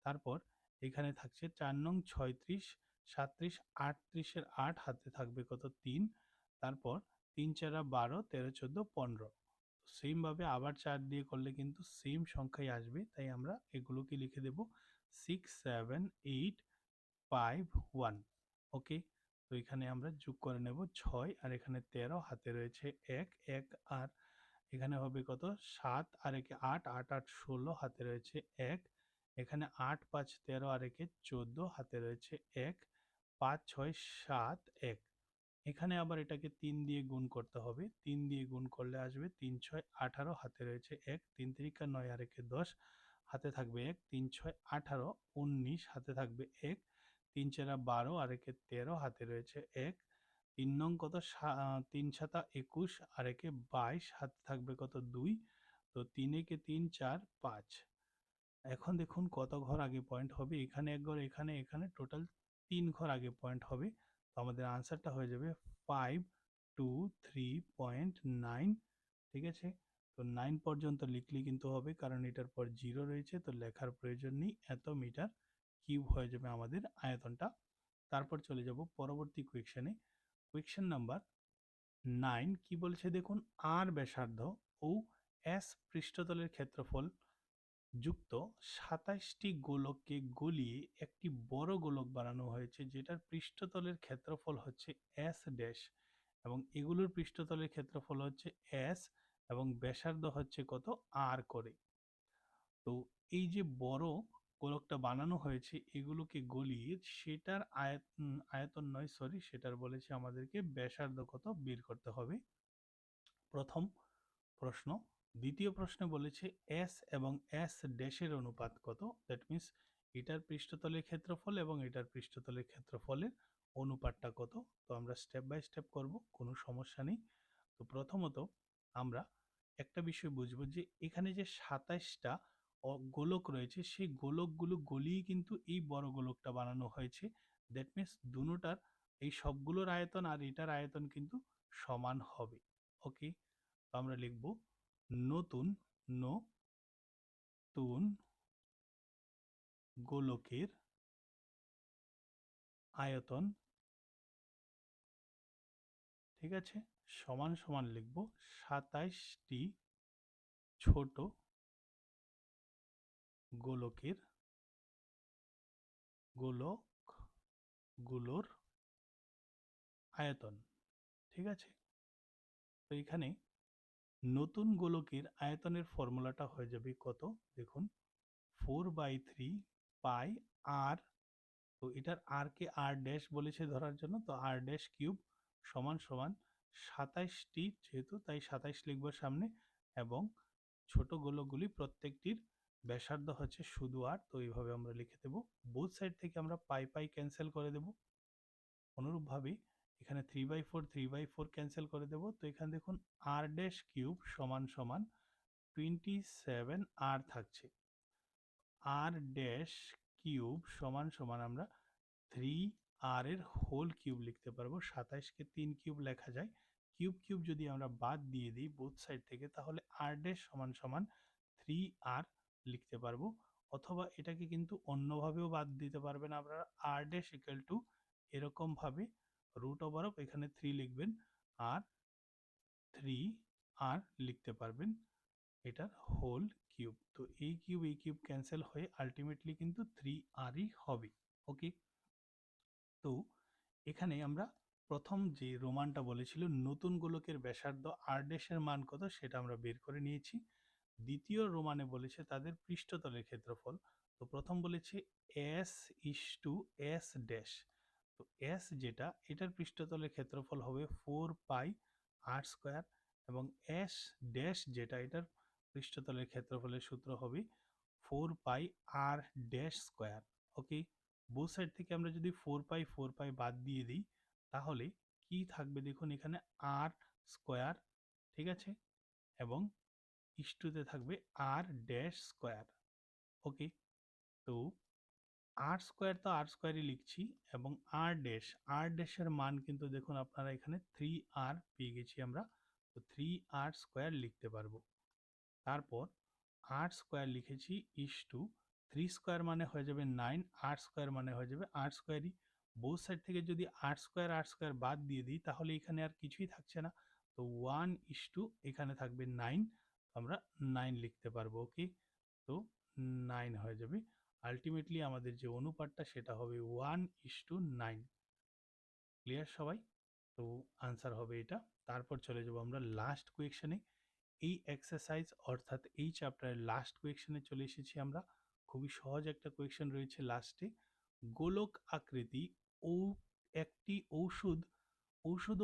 তারপর এখানে থাকছে 4 নং 36, 37 38 এর 8, হাতে থাকবে কত 3। তারপর 3 4 12, 13 14 15। সেম ভাবে আবার 4 দিয়ে করলে কিন্তু সেম সংখ্যাই আসবে, তাই আমরা এগুলোকে লিখে দেব 6 7 8 5 1। ওকে, তো এখানে আমরা যোগ করে নেব 6 আর এখানে 13, হাতে রয়েছে 1 1 আর এখানে হবে কত 7 আর একে 8 8 8 16, হাতে রয়েছে 1, এখানে 8 5 13 আর একে 14, হাতে রয়েছে 1, 5 6 7 1। এখানে আবার এটাকে 3 দিয়ে গুণ করতে হবে, 3 দিয়ে গুণ করলে আসবে 3 6 18, হাতে রয়েছে 1, 3 তিরিকা 9 আর একে 10, হাতে থাকবে 1, 3 6 18 19, হাতে থাকবে 1, 3 4 12 আর একে 13, হাতে রয়েছে 1, 3 নং কত 3 7 21 আর একে 22, হাতে থাকবে কত 2। তো 3 একে 3 4 5। এখন দেখুন কত ঘর আগে পয়েন্ট হবে, এখানে এক ঘর, এখানে, এখানে টোটাল 3 ঘর আগে পয়েন্ট হবে। তো আমাদের আনসারটা হয়ে যাবে 523.9, ঠিক আছে। তো 9 পর্যন্ত লিখলে কিন্তু হবে, কারণ এটার পর 0 রয়েছে, তো লেখার প্রয়োজন নেই। এত মিটার কিউব হয়ে যাবে আমাদের আয়তনটা। তারপর চলে যাব পরবর্তী কোয়েকশনে। কোয়েকশন নাম্বার 9 কি বলছে দেখুন, আর ব্যাসার্ধ ও এস পৃষ্ঠতলের ক্ষেত্রফল যুক্ত 27টি গোলককে গলিয়ে একটি বড় গোলক বানানো হয়েছে, যেটার পৃষ্ঠতলের ক্ষেত্রফল হচ্ছে এস ড্যাশ, এবং এগুলোর পৃষ্ঠতলের ক্ষেত্রফল হচ্ছে এস, এবং ব্যাসার্ধ হচ্ছে কত আর করে। তো এই যে বড় গোলকটা বানানো হয়েছে এগুলোকে গলিয়ে সেটার আয়তন নয়, সরি, সেটার বলেছে আমাদেরকে ব্যাসার্ধ কত বের করতে হবে, প্রথম প্রশ্ন। দ্বিতীয় প্রশ্নে বলেছে এস এবং এস ড্যাশের অনুপাত কত, দ্যাট মিন্স এটার পৃষ্ঠতলের ক্ষেত্রফল এবং এটার পৃষ্ঠতলের ক্ষেত্রফলের অনুপাতটা কত। তো আমরা স্টেপ বাই স্টেপ করব, কোনো সমস্যা নেই। তো প্রথমত আমরা একটা বিষয় বুঝবো যে এখানে যে 27টা গোলক রয়েছে সেই গোলকগুলো গলিয়ে কিন্তু এই বড় গোলকটা বানানো হয়েছে, দ্যাট মিন্স দুটোটার এই সবগুলোর আয়তন আর এটার আয়তন কিন্তু সমান হবে। ওকে, তো আমরা লিখব নতুন নতুন গোলকের আয়তন, ঠিক আছে, সমান সমান লিখব 27টি ছোট গোলকের গোলকগুলোর আয়তন, ঠিক আছে। তো এখানে নতুন গোলকের আয়তনের ফর্মুলাটা হয়ে যাবে কত দেখুন, 4/3 পাই আর, তো এটার আর কে আর ড্যাশ বলেছে ধরার জন্য, তো আর ড্যাশ কিউব সমান সমান 27টি, যেহেতু তাই 27 লিখব সামনে, এবং ছোট গোলকগুলি প্রত্যেকটির ব্যাসার্ধ হচ্ছে শুধু আর, তো এইভাবে আমরা লিখে দেব। বোথ সাইড থেকে আমরা পাই পাই ক্যান্সেল করে দেব। অনুরূপভাবে এখানে 3/4 3/4 ক্যান্সেল করে দেব। তো এখানে দেখুন আর ড্যাশ কিউব সমান সমান 27 আর থাকছে। আর ড্যাশ কিউব সমান সমান আমরা 3 আর এর হোল কিউব লিখতে পারবো। 27 কে 3 কিউব লেখা যায়। কিউব কিউব যদি আমরা বাদ দিয়ে দিই বোথ সাইড থেকে, তাহলে আর ড্যাশ সমান সমান 3 আর লিখতে পারবো। অথবা এটাকে কিন্তু অন্যভাবেও বাদ দিতে পারবেন আপনারা। আর ড্যাশ ইকুয়াল টু এরকম ভাবে রুট ওভার অফ এখানে 3 লিখবেন আর 3 আর লিখতে পারবেন এটার হোল কিউব। তো এই কিউব ক্যান্সেল হয়ে আলটিমেটলি কিন্তু 3 আরই হবে। ওকে, তো এখানে আমরা প্রথম যে রোমানটা বলেছিল নতুন গোলকের ব্যাসার্ধ আর ড্যাশের মান কত সেটা আমরা বের করে নিয়েছি। দ্বিতীয় রোমানে বলেছে তাদের পৃষ্ঠতলের ক্ষেত্রফল। তো প্রথম বলেছে S is to S dash. তো এস যেটা, এটার পৃষ্ঠতলের ক্ষেত্রফল হবে 4 পাই আর স্কোয়ার, এবং এস ড্যাশ যেটা, এটার পৃষ্ঠতলের ক্ষেত্রফলের সূত্র হবে 4 পাই আর ড্যাশ স্কোয়ার। ওকে, বোথ সাইড থেকে আমরা যদি 4 পাই বাদ দিয়ে দিই, তাহলে কি থাকবে দেখুন এখানে আর স্কোয়ার, ঠিক আছে, এবং ইস্টুতে থাকবে আর ড্যাশ স্কোয়ার। ওকে, তো আর স্কোয়ার তো আর স্কোয়ারই লিখছি, এবং আর ড্যাশের মান কিন্তু দেখুন আপনারা এখানে 3 আর পেয়ে গেছি আমরা। তো 3 আর স্কোয়ার লিখতে পারবো। তারপর আর স্কোয়ার লিখেছি ইস টু 3 স্কোয়ার মানে হয়ে যাবে 9, আর স্কোয়ার মানে হয়ে যাবে আর স্কোয়ারই। বোথ সাইড থেকে যদি আর স্কোয়ার বাদ দিয়ে দিই, তাহলে এখানে আর কিছুই থাকছে না। তো 1 ইস টু এখানে থাকবে 9, আমরা 9 লিখতে পারবো। ওকে, তো 9 হয়ে যাবে। আলটিমেটলি আমাদের যে অনুপাতটা সেটা হবে 1:9। ক্লিয়ার সবাই? তো আনসার হবে এটা। তারপর চলে যাব আমরা লাস্ট কোয়েকশনে। এই এক্সারসাইজ অর্থাৎ এই চ্যাপ্টারের লাস্ট কোয়েকশনে চলে এসেছি আমরা। খুবই সহজ একটা কোয়েকশন রয়েছে লাস্টে। গোলক আকৃতি ও একটি ঔষধ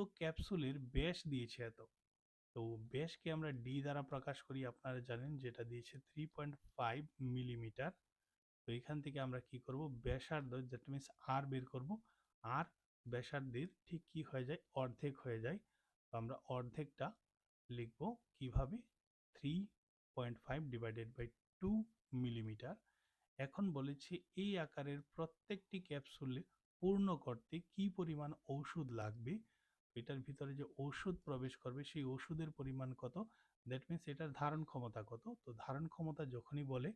ও ক্যাপসুলের ব্যাস দিয়েছে এত। তো ব্যাসকে আমরা ডি দ্বারা প্রকাশ করি, আপনারা জানেন, যেটা দিয়েছে 3.5 মিলিমিটার। তো এখান থেকে আমরা কি করব, ব্যাসার্ধ দ্যাট মিনস আর বের করব। আর ব্যাসার্ধের ঠিক কি হয়ে যায়, অর্ধেক হয়ে যায়। তো আমরা অর্ধেকটা লিখব কিভাবে, 3.5 ডিভাইডেড বাই 2 মিলিমিটার। এখন বলেছে এই আকারের প্রত্যেকটি ক্যাপসুলে পূর্ণ করতে কি পরিমাণ ঔষধ লাগবে। এটার ভিতরে যে ঔষধ প্রবেশ করবে সেই ওষুধের পরিমাণ কত, দ্যাট মিনস এটার ধারণ ক্ষমতা কত। তো ধারণ ক্ষমতা যখনই বলে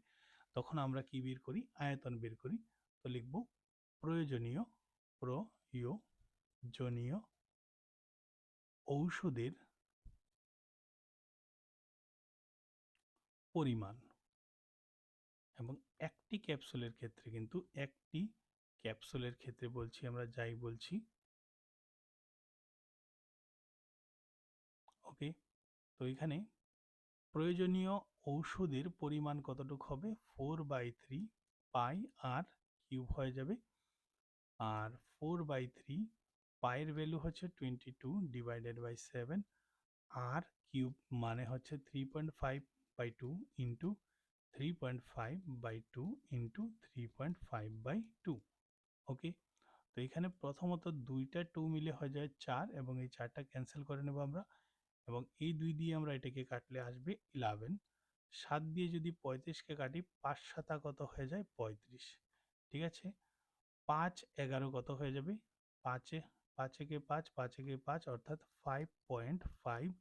তখন আমরা কি বের করি, আয়তন বের করি। তো লিখব প্রয়োজনীয় ঔষধের পরিমাণ। এবং একটি ক্যাপসুলের ক্ষেত্রে কিন্তু একটি ক্যাপসুলের ক্ষেত্রে বলছি আমরা, যাই বলছি। ওকে, তো এখানে প্রয়োজনীয় ঔষধের পরিমাণ কতটুকু হবে, 4/3 পাই আর কিউব হয়ে যাবে। আর 4/3 পাইয়ের ভ্যালু হচ্ছে 22 ডিভাইডেড বাই 7, আর কিউব মানে হচ্ছে 3.5/2 ইন্টু 3.5/2 ইন্টু 3.5/2। ওকে, তো এখানে প্রথমত দুইটা 2 মিলে হয়ে যায় 4, এবং এই 4টা ক্যান্সেল করে নেব আমরা, এবং এই 2 দিয়ে আমরা এটাকে কাটলে আসবে 11। 7 দিয়ে যদি 35কে কাটি, 5 সাতা কত হয়ে যায়, 35। ঠিক আছে, 5 11 কত হয়ে যাবে, 5 5 একে 5 5 একে 5 অর্থাৎ 5.5,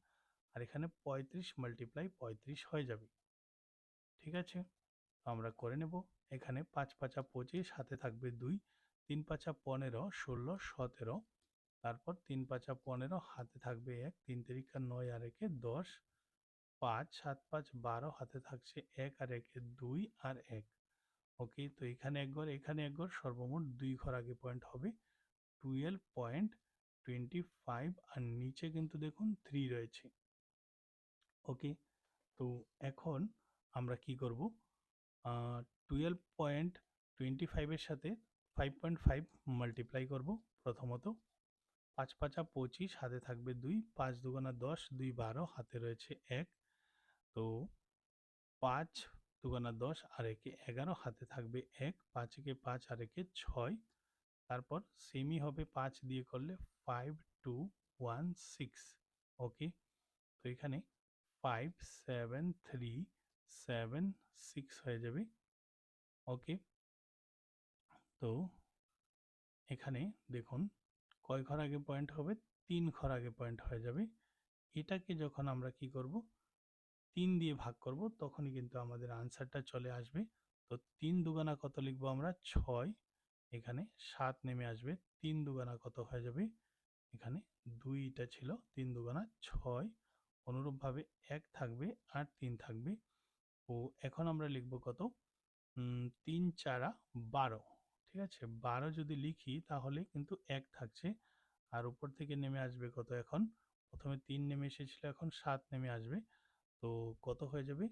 আর এখানে 35 মাল্টিপ্লাই 35 হয়ে যাবে। ঠিক আছে, তো আমরা করে নেব। এখানে 5 5 25, হাতে থাকবে 2, 3 5 15 16 17, তারপর 3 5 15, হাতে থাকবে 1, 3 তিরিকা 9 আর 1 10, 5 7 5 12, হাতে থাকছে 1 আর 1 2 আর 1। ওকে, তো এখানে এক ঘর এখানে এক ঘর, সর্বমোট 2 ঘর আগে পয়েন্ট হবে 12.25, আর নিচে কিন্তু দেখুন 3 রয়েছে। ওকে, তো এখন আমরা কি করব, 12.25 এর সাথে 5.5 মাল্টিপ্লাই করব। প্রথমত 5 5 25, হাতে থাকবে 2, 5 2 10, 2 12, হাতে রয়েছে 1। তো 5 দুগুণা 10 আর একে 11, হাতে থাকবে 1, 5 একে 5 আর একে 6, তারপর সেমই হবে 5 দিয়ে করলে 5 2 1 6। ওকে, তো এখানে 5 7 3 7 6 হয়ে যাবে। ওকে, তো এখানে দেখুন কয় ঘর আগে পয়েন্ট হবে, 3 ঘর আগে পয়েন্ট হয়ে যাবে। এটাকে যখন আমরা কি করব, 3 দিয়ে ভাগ করব, তখনই কিন্তু আমাদের আনসারটা চলে আসবে। তো 3 দুগুণা কত লিখবো আমরা, 6। এখানে 7 নেমে আসবে, 3 দুগুণা কত হয়ে যাবে, এখানে 2টা ছিল, 3 দুগুণা 6। অনুরূপভাবে 1 থাকবে আর 3 থাকবে। ও এখন আমরা লিখব কত, 3 4 12। ঠিক আছে, 12 যদি লিখি তাহলে কিন্তু 1 থাকছে, আর উপর থেকে নেমে আসবে কত, এখন প্রথমে 3 নেমে এসেছিল, এখন 7 নেমে আসবে। তো কত হয়ে যাবে,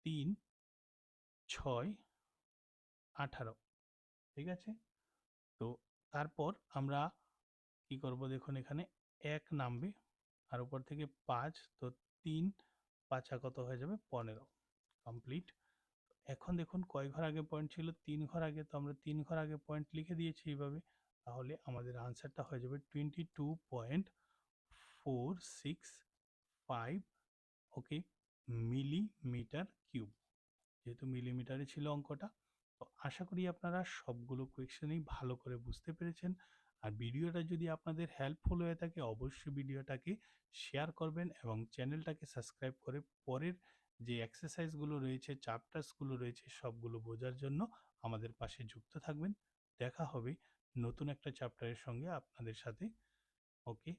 3 6 18। ঠিক আছে, তো তারপর আমরা কি করব, দেখুন এখানে 1 নামবে আর উপর থেকে 5, তো 3 5 কত হয়ে যাবে, 15। কমপ্লিট। এখন দেখুন কয় ঘর আগে পয়েন্ট ছিল, 3 ঘর আগে, তো আমরা 3 ঘর আগে পয়েন্ট লিখে দিয়েছি এইভাবে। তাহলে আমাদের আনসারটা হয়ে যাবে 22.465, ওকে, মিলিমিটার কিউব। যেহেতু মিলিমিটারে ছিল অঙ্কটা, তো আশা করি আপনারা সবগুলো কোয়েশ্চেনই ভালো করে বুঝতে পেরেছেন। আর ভিডিওটা যদি আপনাদের হেল্পফুল হয়ে থাকে, অবশ্যই ভিডিওটাকে শেয়ার করবেন এবং চ্যানেলটাকে সাবস্ক্রাইব করে পরের যে এক্সারসাইজগুলো রয়েছে, চ্যাপ্টার্সগুলো রয়েছে, সবগুলো বোঝার জন্য আমাদের পাশে যুক্ত থাকবেন। দেখা হবে নতুন একটা চ্যাপ্টারের সঙ্গে আপনাদের সাথে। ওকে।